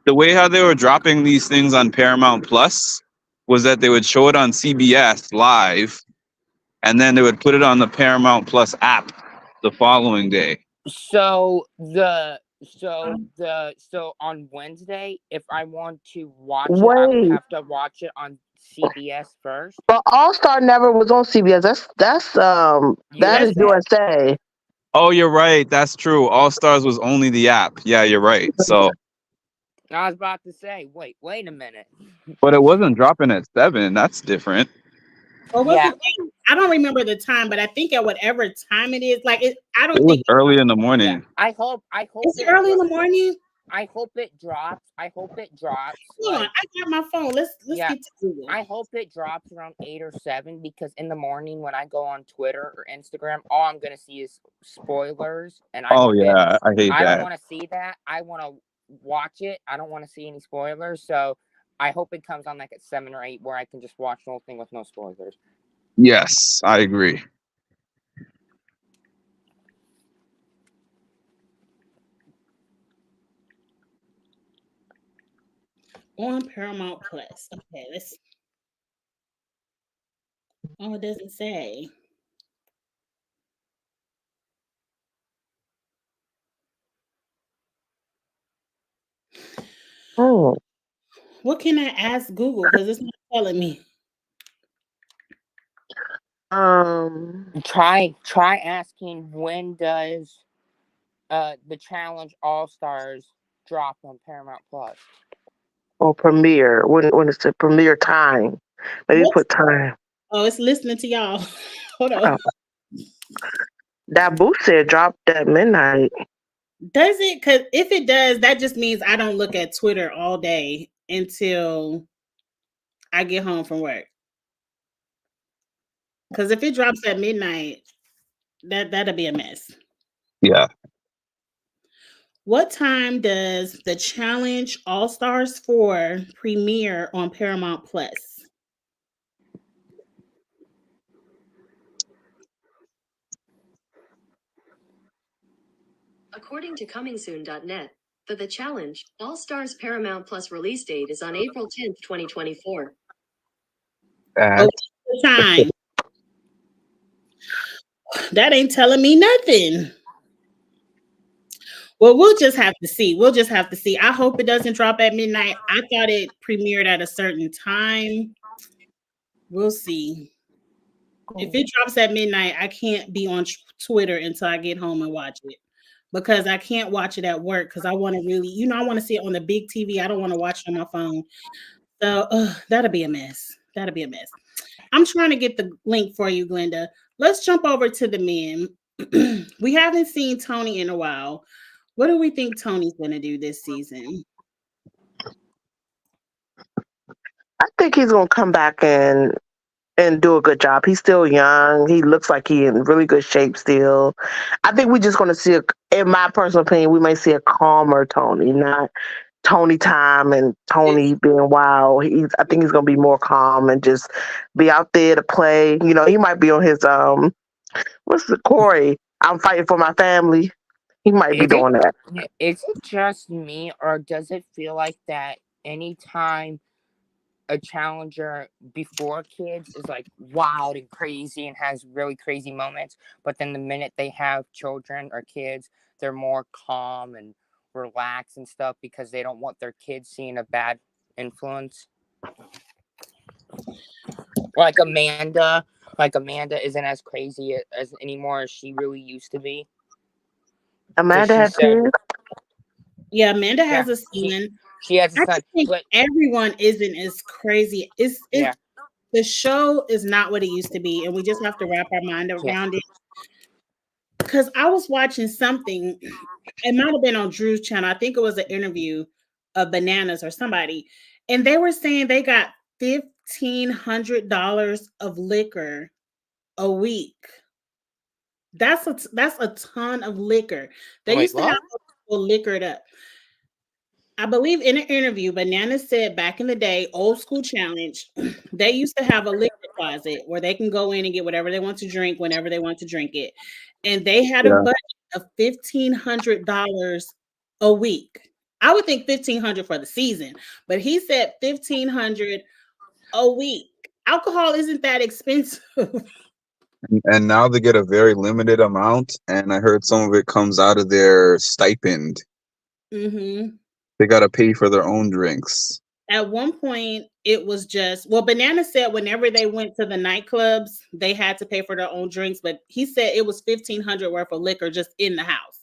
The way how they were dropping these things on Paramount Plus was that they would show it on CBS live and then they would put it on the Paramount Plus app the following day. So on Wednesday, if I want to watch it, I would have to watch it on CBS first. But All Star never was on CBS. That is USA. Oh, you're right. That's true. All Stars was only the app. Yeah, you're right. So I was about to say, wait a minute. But it wasn't dropping at 7. That's different. Or was it? I don't remember the time, but I think at whatever time it is, like it. I don't it think was early in the morning. Yeah, I hope. Is it early in the morning? I hope it drops. Hold on, I got my phone. Let's get to Google. I hope it drops around 8 or 7 because in the morning when I go on Twitter or Instagram, all I'm gonna see is spoilers. And I I hate that. I don't want to see that. I want to watch it. I don't want to see any spoilers. So I hope it comes on like at 7 or 8 where I can just watch the whole thing with no spoilers. Yes, I agree. On Paramount Plus. Okay, let's. Oh, it doesn't say. Oh. What can I ask Google? Because it's not telling me. Try asking when does the Challenge All Stars drop on Paramount Plus? Or premiere. When is the premiere time? Maybe put time. Oh, it's listening to y'all. Hold on. That booth said dropped at midnight. Does it? Because if it does, that just means I don't look at Twitter all day until I get home from work. Because if it drops at midnight, that'll be a mess. Yeah. What time does the Challenge All Stars 4 premiere on Paramount Plus? According to comingsoon.net, for the Challenge, All Stars Paramount Plus release date is on April 10th, 2024. Time. That ain't telling me nothing. Well, we'll just have to see. I hope it doesn't drop at midnight. I thought it premiered at a certain time. We'll see. If it drops at midnight, I can't be on Twitter until I get home and watch it. Because I can't watch it at work because I want to really, I want to see it on the big TV. I don't want to watch it on my phone. So that'll be a mess. I'm trying to get the link for you, Glenda. let's jump over to the men. We haven't seen Tony in a while. What do we think Tony's going to do this season? I think he's gonna come back and do a good job. He's still young. He looks like he's in really good shape still. I think we're just gonna see, in my personal opinion, we may see a calmer Tony, not Tony time and Tony being wild. I think he's gonna be more calm and just be out there to play. You know, he might be on his what's the Corey? I'm fighting for my family. He might be doing that. Is it just me, or does it feel like that anytime a challenger before kids is like wild and crazy and has really crazy moments, but then the minute they have children or kids, they're more calm and relaxed and stuff because they don't want their kids seeing a bad influence? Like Amanda isn't as crazy as anymore as she really used to be. Amanda has kids. Yeah, Amanda has a son. She has a I son. just think But everyone isn't as crazy. The show is not what it used to be, and we just have to wrap our mind around it. Because I was watching something, it might have been on Drew's channel. I think it was an interview of Bananas or somebody, and they were saying they got $1,500 of liquor a week. That's a ton of liquor. They used to have people liquored up. I believe in an interview, Banana said back in the day, old school challenge, they used to have a liquor closet where they can go in and get whatever they want to drink whenever they want to drink it. And they had a budget of $1,500 a week. I would think $1,500 for the season, but he said $1,500 a week. Alcohol isn't that expensive. And now they get a very limited amount, and I heard some of it comes out of their stipend. Mm-hmm. They got to pay for their own drinks. At one point, it was just, well, Banana said whenever they went to the nightclubs, they had to pay for their own drinks, but he said it was $1,500 worth of liquor just in the house.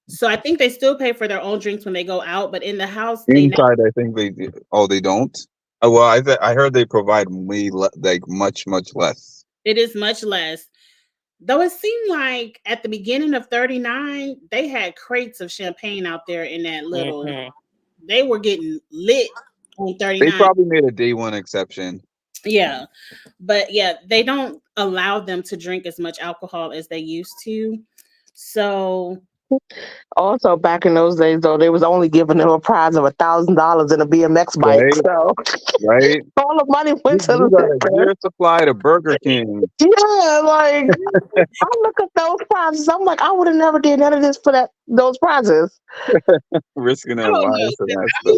So I think they still pay for their own drinks when they go out, but in the house, inside, I think they do. Oh, they don't? Well, I heard they provide much less. It is much less. Though it seemed like at the beginning of 39, they had crates of champagne out there in that little. Mm-hmm. They were getting lit on 39. They probably made a day one exception. Yeah. But yeah, they don't allow them to drink as much alcohol as they used to. So also back in those days though, they was only giving them a prize of $1,000 in a BMX bike. Right. So all the money went to the year supply to Burger King. Yeah, like I look at those prizes, I'm like, I would have never did none of this for those prizes. Risking their lives for that stuff.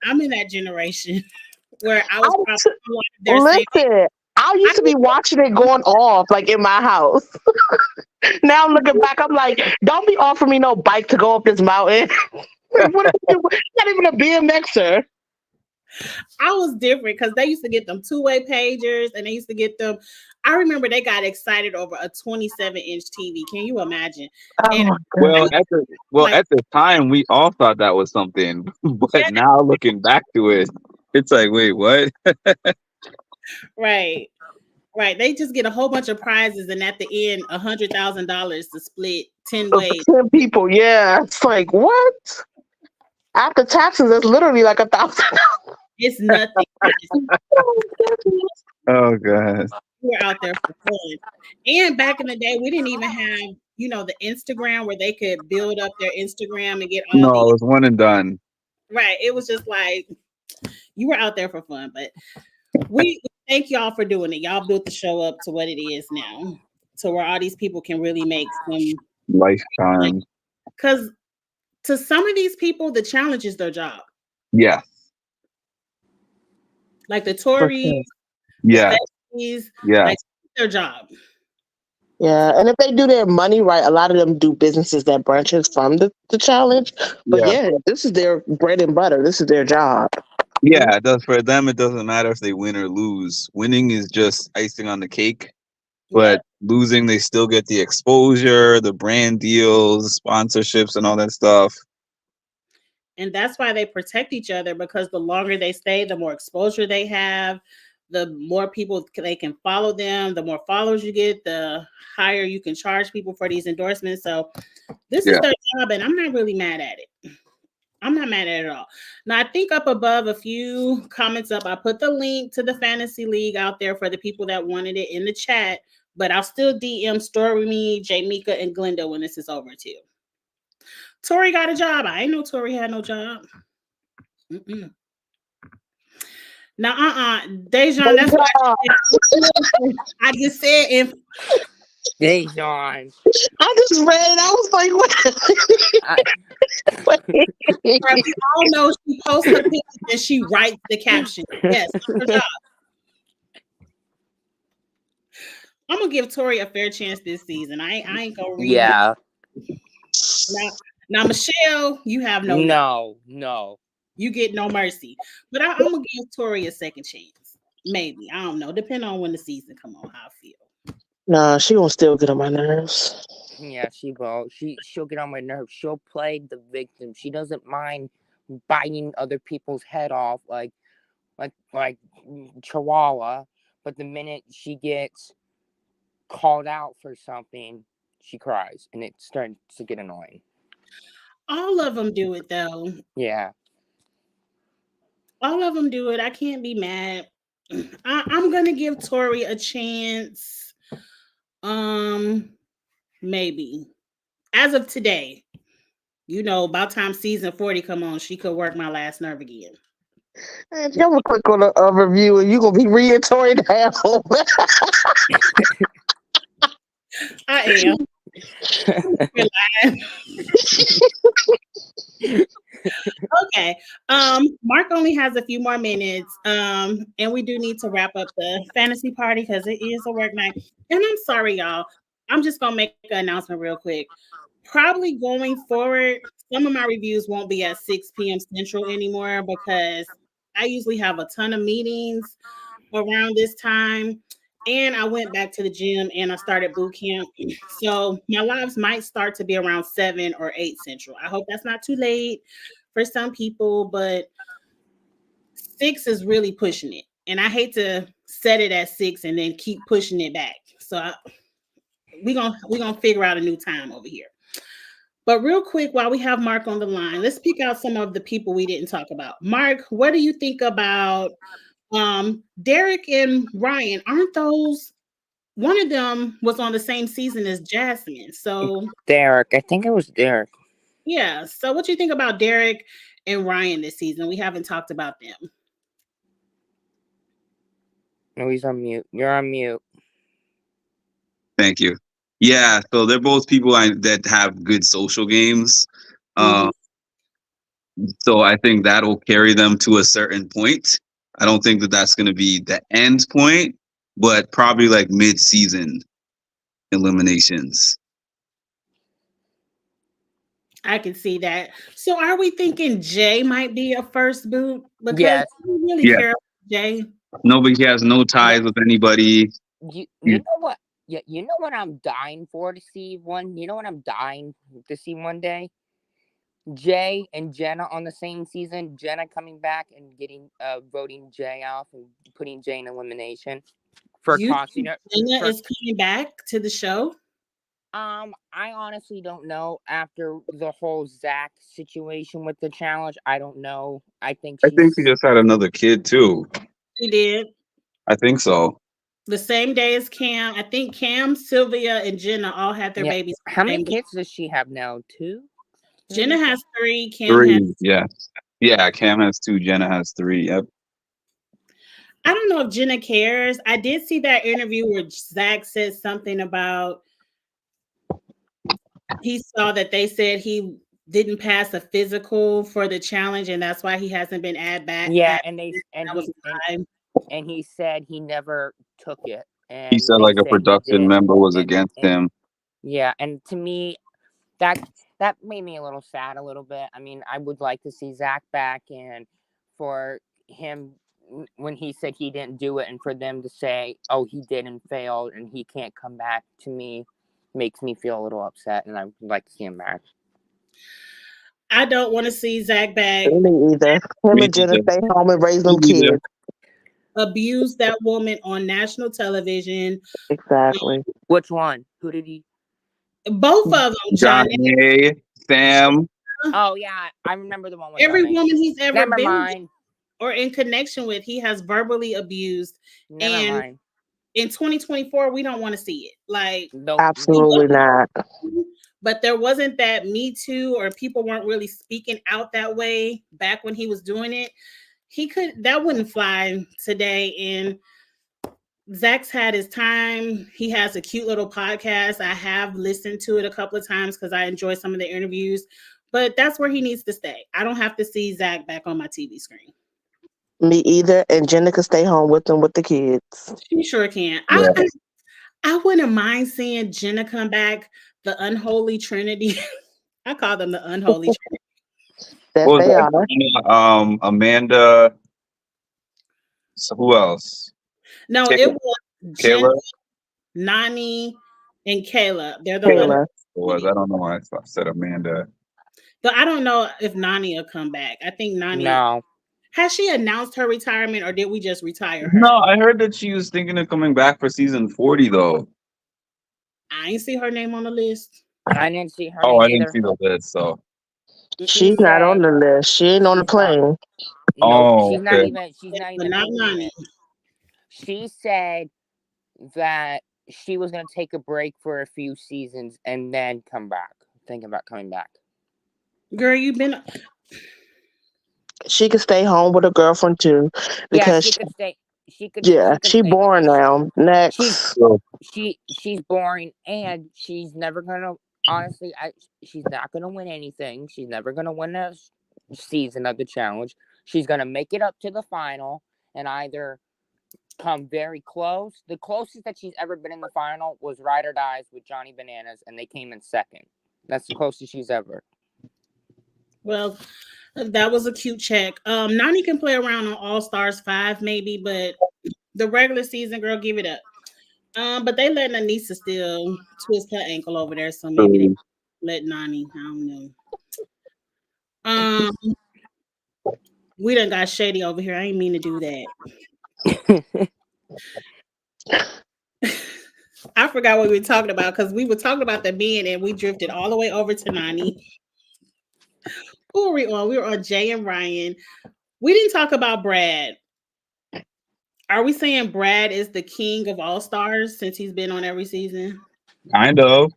I'm in that generation where I was probably listen. I used to be watching it going off like in my house. Now I'm looking back, I'm like, don't be offering me no bike to go up this mountain. What not even a BMXer. I was different because they used to get them two-way pagers and they used to get them. I remember they got excited over a 27-inch TV. Can you imagine? At the time, we all thought that was something, but now looking back to it, it's like, wait, what? Right. They just get a whole bunch of prizes, and at the end, $100,000 to split 10 ways. 10 people, yeah. It's like, what? After taxes, it's literally like $1,000. It's nothing. Oh god. We're out there for fun. And back in the day, we didn't even have, the Instagram where they could build up their Instagram and get all. No, it was one and done. Right. It was just like you were out there for fun, but we thank y'all for doing it. Y'all built the show up to what it is now, so where all these people can really make some lifetime. Because to some of these people, the challenge is their job. Yeah. Like the Tories. Yeah. Like their job. Yeah, and if they do their money right, a lot of them do businesses that branches from the challenge. But this is their bread and butter. This is their job. Yeah, it does for them. It doesn't matter if they win or lose. Winning is just icing on the cake, but losing, they still get the exposure, the brand deals, sponsorships, and all that stuff. And that's why they protect each other, because the longer they stay, the more exposure they have, the more people they can follow them, the more followers you get, the higher you can charge people for these endorsements. So this is Yeah. their job, and I'm not really mad at it. I'm not mad at it at all. Now, I think up above, a few comments up, I put the link to the fantasy league out there for the people that wanted it in the chat, but I'll still DM Story Me, Jamaica, and Glenda when this is over too. Tori got a job. I ain't know Tori had no job. Mm-mm. Now, Dejan, that's what I just said. If Dejan. I just read it. I was like, what? we all know she posts her pictures and she writes the caption. Yes, that's her job. I'm gonna give Tori a fair chance this season. I ain't gonna read Yeah. it. Now, Michelle, you have no. You get no mercy. But I'm gonna give Tori a second chance. Maybe. I don't know. Depending on when the season come on, how I feel. Nah, she gonna still get on my nerves. Yeah, she will. She'll get on my nerves. She'll play the victim. She doesn't mind biting other people's head off like Chihuahua. But the minute she gets called out for something, she cries, and it starts to get annoying. All of them do it though. Yeah. All of them do it. I can't be mad. I'm gonna give Tori a chance. Maybe. As of today, about time season 40 come on, she could work my last nerve again. I'm gonna click on a review, and you gonna be reading Tori down. I am. Okay. Mark only has a few more minutes. And we do need to wrap up the fantasy party because it is a work night. And I'm sorry, y'all. I'm just gonna make an announcement real quick. Probably going forward, some of my reviews won't be at 6 p.m. Central anymore because I usually have a ton of meetings around this time. And I went back to the gym and I started boot camp. So my lives might start to be around 7 or 8 Central. I hope that's not too late for some people, but 6 is really pushing it. And I hate to set it at 6 and then keep pushing it back. So we're gonna figure out a new time over here. But real quick, while we have Mark on the line, let's pick out some of the people we didn't talk about. Mark, what do you think about Derek and Ryan? Aren't those, one of them was on the same season as Jasmine? So Derek, I think it was Derek. Yeah. So what do you think about Derek and Ryan this season? We haven't talked about them. No, he's on mute. You're on mute. Thank you. Yeah, so they're both people that have good social games. So I think that'll carry them to a certain point. I don't think that that's going to be the end point, but probably like mid-season eliminations. I can see that. So are we thinking Jay might be a first boot? Because Yes. we really care about Jay. Nobody has no ties with anybody. You know what? Yeah, you know what I'm dying for to see one? You know what I'm dying to see one day? Jay and Jenna on the same season. Jenna coming back and getting voting Jay off and putting Jay in elimination for costing her. Jenna is coming back to the show. I honestly don't know. After the whole Zach situation with the challenge, I don't know. I think she just had another kid too. She did. I think so. The same day as Cam. I think Cam, Sylvia, and Jenna all had their babies. How many kids does she have now? 2? Jenna has 3. Cam 3. has... Yeah. Cam has 2. Jenna has 3. Yep. I don't know if Jenna cares. I did see that interview where Zach said something about he saw that they said he didn't pass a physical for the challenge, and that's why he hasn't been added back. Yeah, and he said he never took it. And he said like a production member was against him. Yeah, and to me, that made me a little sad a little bit. I mean, I would like to see Zach back, and for him when he said he didn't do it, and for them to say, "Oh, he did and failed, and he can't come back," to me makes me feel a little upset, and I would like to see him back. I don't want to see Zach back. Me either. Him and Jenna stay home and raise them kids. abused that woman on national television. Exactly. Which one? Who did he? Both of them, John. Johnny, Sam. Oh yeah, I remember the one with Every Johnny. woman he's ever Never been with mind. or in connection with, he has verbally abused. Never And mind. in 2024, we don't want to see it. Like, Nope. Absolutely not. but there wasn't that Me Too, or people weren't really speaking out that way back when he was doing it. That wouldn't fly today. And Zach's had his time. He has a cute little podcast. I have listened to it a couple of times because I enjoy some of the interviews, but that's where he needs to stay. I don't have to see Zach back on my TV screen. Me either. And Jenna could stay home with them with the kids. She sure can. Yeah. I wouldn't mind seeing Jenna come back, the unholy trinity. I call them the unholy trinity. That What was they that? are. Amanda. So who else? No, Kayla. it was Jenna, Kayla. Nani, and Kayla. They're the Kayla. Was I don't know why I said Amanda. But I don't know if Nani will come back. I think Nani. No. Has she announced her retirement, or did we just retire her? No, I heard that she was thinking of coming back for season 40 though. I ain't see her name on the list. I didn't see her. Oh, I name didn't see the list. So. She's not on the list. She ain't on the plane. No, Oh, she's not okay. even. She's not But even. not thinking Nani. it. She said that she was gonna take a break for a few seasons and then come back. Thinking about coming back. Girl, you've been. She could stay home with her girlfriend too. Because yeah, she could stay. She could. yeah, she could she stay. boring now. Next. She's boring, and she's never gonna. Honestly, she's not gonna win anything. She's never gonna win a season of the challenge. She's gonna make it up to the final and either come very close. The closest that she's ever been in the final was Ride or Dies with Johnny Bananas, and they came in second. That's the closest she's ever. Well, that was a cute check. Nani can play around on All Stars 5 maybe, but the regular season, girl, give it up. But they letting Anissa still twist her ankle over there, so maybe they let Nani. I don't know. We done got shady over here. I ain't mean to do that. I forgot what we were talking about because we were talking about the men and we drifted all the way over to Nani. Who are we on? We were on Jay and Ryan. We didn't talk about Brad. Are we saying Brad is the king of All Stars since he's been on every season? Kind of.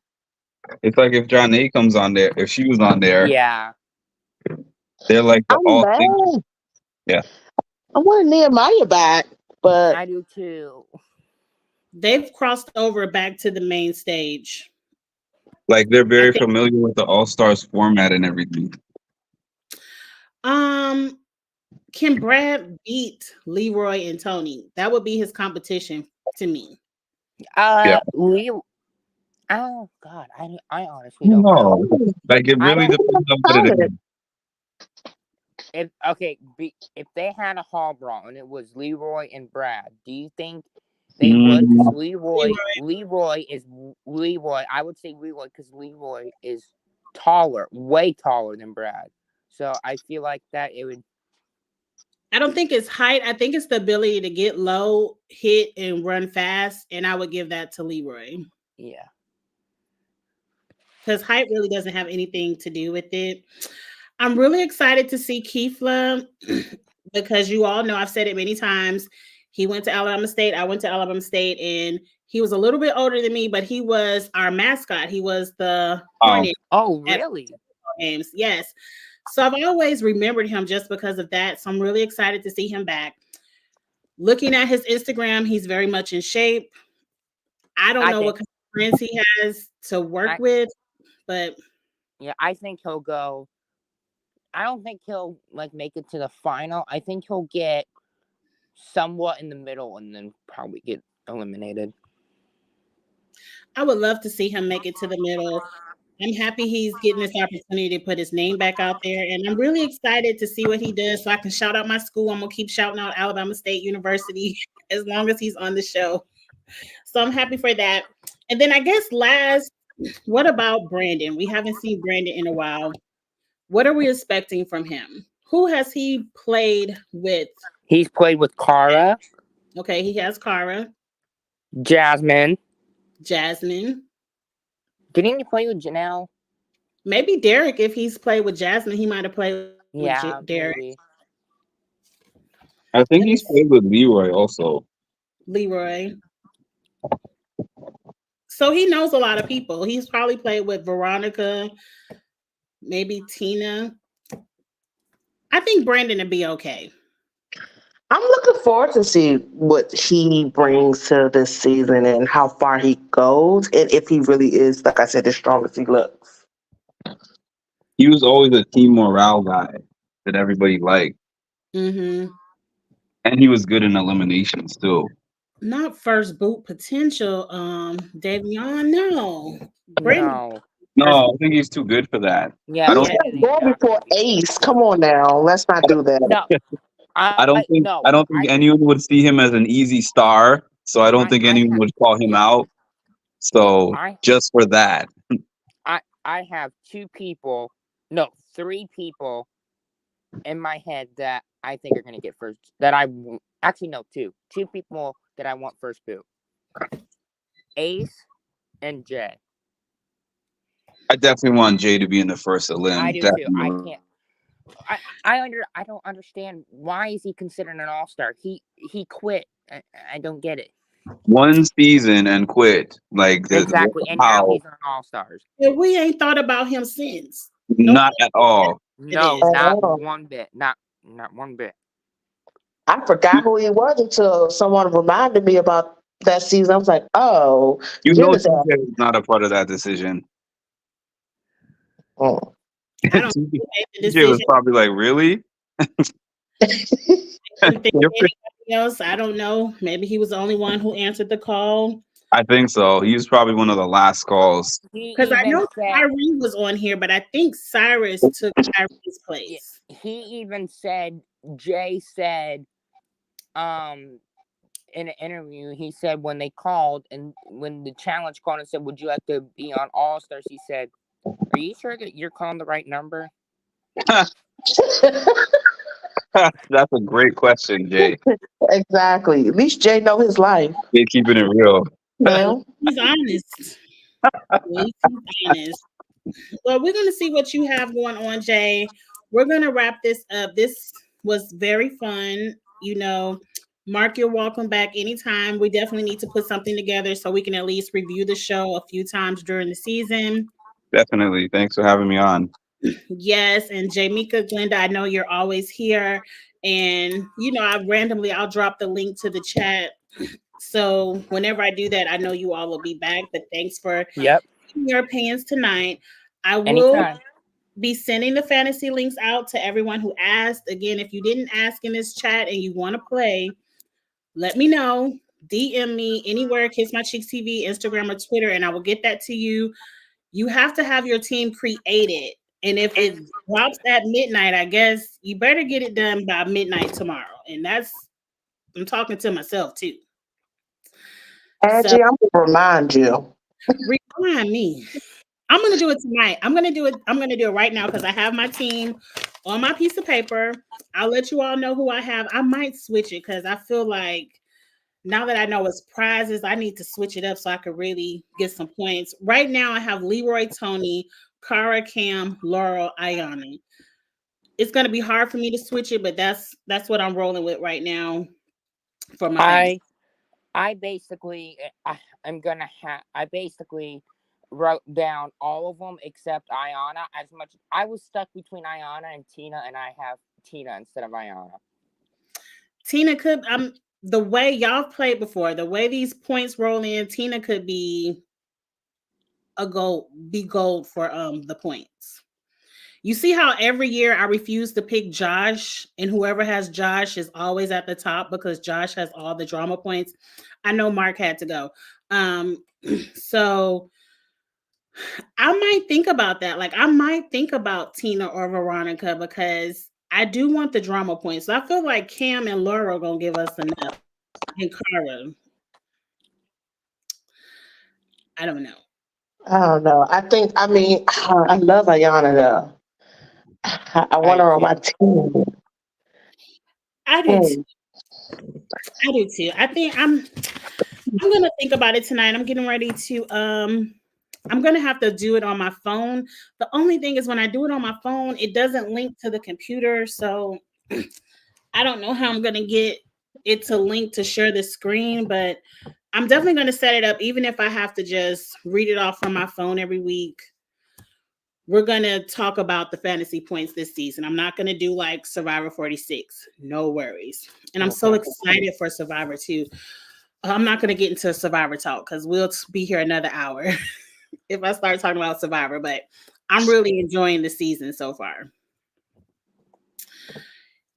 It's like if John A comes on there, if she was on there, yeah, they're like the all things. mad. Yeah. I want Nehemiah back, but I do too. They've crossed over back to the main stage. Like they're very familiar with the All Stars format and everything. Can Brad beat Leroy and Tony? That would be his competition to me. Yeah. Oh God, I honestly don't know. Like it really depends on what it is. If they had a hall brawl and it was Leroy and Brad, do you think they would? Leroy is Leroy. I would say Leroy because Leroy is taller, way taller than Brad. So I feel like that it would. I don't think it's height. I think it's the ability to get low, hit, and run fast. And I would give that to Leroy. Yeah. Because height really doesn't have anything to do with it. I'm really excited to see Keefla because you all know I've said it many times. He went to Alabama State. I went to Alabama State, and he was a little bit older than me, but he was our mascot. He was the Hornet. Oh, really? Games. Yes. So I've always remembered him just because of that. So I'm really excited to see him back. Looking at his Instagram, he's very much in shape. I don't know what kind of friends he has to work with, but yeah, I think he'll go. I don't think he'll make it to the final. I think he'll get somewhat in the middle and then probably get eliminated. I would love to see him make it to the middle. I'm happy he's getting this opportunity to put his name back out there. And I'm really excited to see what he does so I can shout out my school. I'm going to keep shouting out Alabama State University as long as he's on the show. So I'm happy for that. And then I guess last, what about Brandon? We haven't seen Brandon in a while. What are we expecting from him? Who has he played with? He's played with Cara. Okay, he has Kara, Jasmine. Jasmine. Didn't he play with Janelle? Maybe Derek, if he's played with Jasmine, he might have played with Yeah, Derek. maybe. I think Let me he's played with Leroy also. Leroy. So he knows a lot of people. He's probably played with Veronica, maybe Tina. I think Brandon would be okay. I'm looking forward to see what he brings to this season and how far he goes, and if he really is, like I said, as strong as he looks. He was always a team morale guy that everybody liked, Mm-hmm. and he was good in eliminations too. Not first boot potential. Davion, no. Brandon. No. No, I think he's too good for that. Yeah, I don't. Yeah. Brandon is Go not before gonna be Ace. Come on now, let's not do that. No. I don't think. No. I don't think anyone would see him as an easy star. So I don't think anyone would call him out. So just for that, I have three people in my head that I think are going to get first. Two people that I want first boot. Ace and Jay. I definitely want Jay to be in the first elim. I do Definitely. too. I can't. I don't understand why is he considered an all-star. He quit. I don't get it. One season and quit. Like Exactly, and now he's an all-stars. Yeah, we ain't thought about him since. Not at all. No, is. not one bit. Not one bit. I forgot who he was until someone reminded me about that season. I was like, oh, You know, Jim is TJ was not a part of that decision. Oh. I don't think he made the TJ was decision. probably like, really? I didn't think anybody else. I don't know. Maybe he was the only one who answered the call. I think so. He was probably one of the last calls. Because I know Kyrie was on here, but I think Cyrus took Kyrie's place. He even said, Jay said, in an interview, he said when they called and when the challenge called and said, would you like to be on All Stars? He said, are you sure that you're calling the right number? That's a great question, Jay. Exactly. At least Jay know his life. They keeping it real. Well, he's honest. He's honest. Well, we're going to see what you have going on, Jay. We're going to wrap this up. This was very fun. You know, Mark, you're welcome back anytime. We definitely need to put something together so we can at least review the show a few times during the season. Definitely. Thanks for having me on. Yes, and Jamika, Glenda, I know you're always here. And, you know, I'll drop the link to the chat. So whenever I do that, I know you all will be back. But thanks for your opinions tonight. I will be sending the fantasy links out to everyone who asked. Again, if you didn't ask in this chat and you want to play, let me know. DM me anywhere, Kiss My Cheeks TV, Instagram, or Twitter, and I will get that to you. You have to have your team created. And if it drops at midnight, I guess you better get it done by midnight tomorrow. And I'm talking to myself too. Angie, I'm gonna remind you. Remind me. I'm gonna do it tonight. I'm gonna do it right now because I have my team on my piece of paper. I'll let you all know who I have. I might switch it because I feel like now that I know it's prizes, I need to switch it up so I could really get some points. Right now, I have Leroy, Tony, Kara, Cam, Laurel, Ayana. It's gonna be hard for me to switch it, but that's what I'm rolling with right now. For my I basically wrote down all of them except Ayana. As much I was stuck between Ayana and Tina, and I have Tina instead of Ayana. Tina could the way y'all played before, the way these points roll in, Tina could be gold for the points. You see how every year I refuse to pick Josh, and whoever has Josh is always at the top because Josh has all the drama points. I know Mark had to go. So I might think about that. Like I might think about Tina or Veronica because I do want the drama points. So I feel like Cam and Laura are gonna give us enough. And Cara. I don't know. I don't know. I love Ayana though. I want her on my team. I do too. I do too. I think I'm gonna think about it tonight. I'm getting ready to I'm gonna have to do it on my phone. The only thing is when I do it on my phone, it doesn't link to the computer. So I don't know how I'm gonna get it to link to share the screen, but I'm definitely gonna set it up, even if I have to just read it off from my phone every week. We're gonna talk about the fantasy points this season. I'm not gonna do like Survivor 46. No worries. And I'm so Okay. excited for Survivor too. I'm not gonna get into Survivor talk because we'll be here another hour if I start talking about Survivor, but I'm really enjoying the season so far.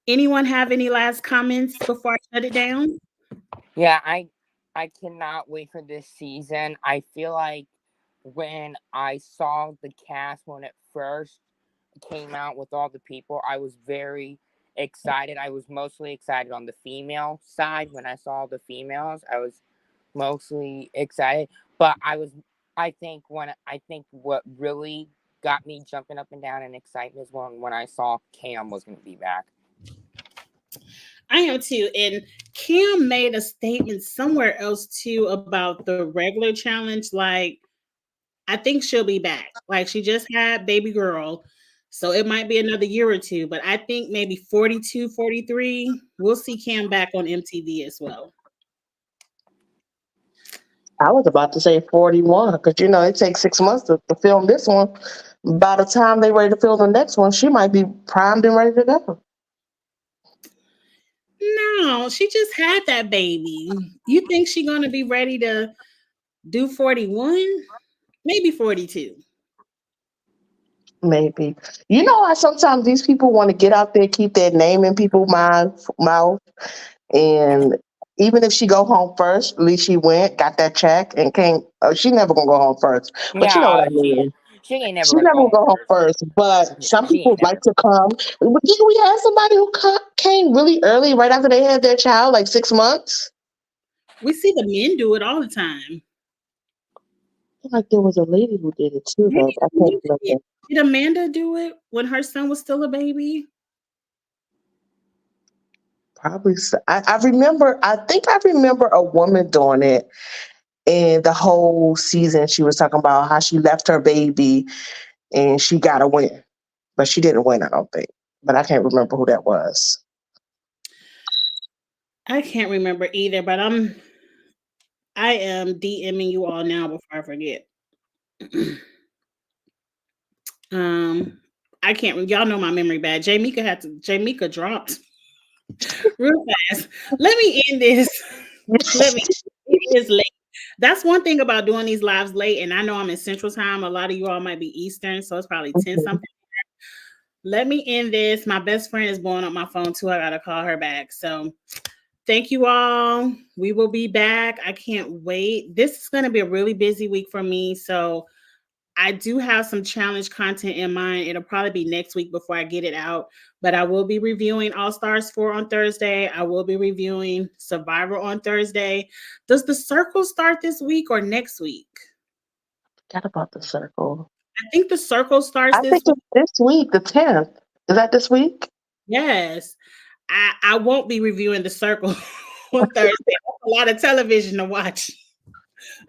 Anyone have any last comments before I shut it down? Yeah, I cannot wait for this season. I feel like when I saw the cast when it first came out with all the people, I was very excited. I was mostly excited on the female side. When I saw the females, I was mostly excited. But I think what really got me jumping up and down in excitement is when I saw Cam was going to be back. I am too. And Kim made a statement somewhere else too about the regular challenge. Like, I think she'll be back. Like, she just had baby girl. So it might be another year or two, but I think maybe 42, 43, we'll see Cam back on MTV as well. I was about to say 41 because it takes 6 months to film this one. By the time they're ready to film the next one, she might be primed and ready to go. No, she just had that baby. You think she's gonna be ready to do 41? Maybe 42. Maybe. How sometimes these people want to get out there, keep their name in people's mouth, and even if she go home first, at least she went, got that check, and came. She never gonna go home first, but you know what I Yeah, mean. she ain't never She gonna never go gonna home go home first. first, but Yeah, some she people ain't never. like to come. Didn't we have somebody who came really early, right after they had their child, like 6 months? We see the men do it all the time. I feel like there was a lady who did it too, though. But I can't remember. Did Amanda do it when her son was still a baby? Probably. I remember. I think I remember a woman doing it. And the whole season, she was talking about how she left her baby and she got a win. But she didn't win, I don't think. But I can't remember who that was. I can't remember either, but I am DMing you all now before I forget. I can't. Y'all know my memory bad. Jamaica dropped real fast. Let me end this. Let me. It is late. That's one thing about doing these lives late, and I know I'm in Central Time. A lot of you all might be Eastern, so it's probably 10 something. Let me end this. My best friend is blowing up my phone too. I gotta call her back. So thank you all. We will be back. I can't wait. This is going to be a really busy week for me. So I do have some challenge content in mind. It'll probably be next week before I get it out. But I will be reviewing All Stars 4 on Thursday. I will be reviewing Survivor on Thursday. Does the circle start this week or next week? Forgot about the circle. I think the circle starts I this think week. it's this week, the 10th. Is that this week? Yes. I won't be reviewing the circle on Thursday. That's a lot of television to watch.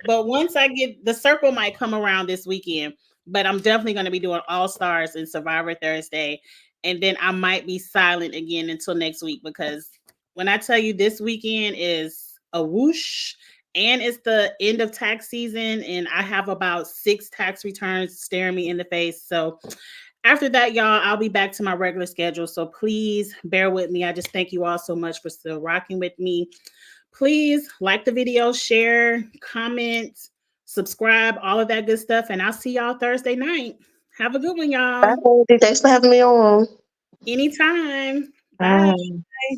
But once I get the circle might come around this weekend, but I'm definitely going to be doing All Stars and Survivor Thursday. And then I might be silent again until next week because when I tell you this weekend is a whoosh and it's the end of tax season and I have about 6 tax returns staring me in the face. So after that, y'all, I'll be back to my regular schedule. So please bear with me. I just thank you all so much for still rocking with me. Please like the video, share, comment, subscribe, all of that good stuff. And I'll see y'all Thursday night. Have a good one, y'all. Bye. Thanks for having me on. Anytime. Bye. Bye.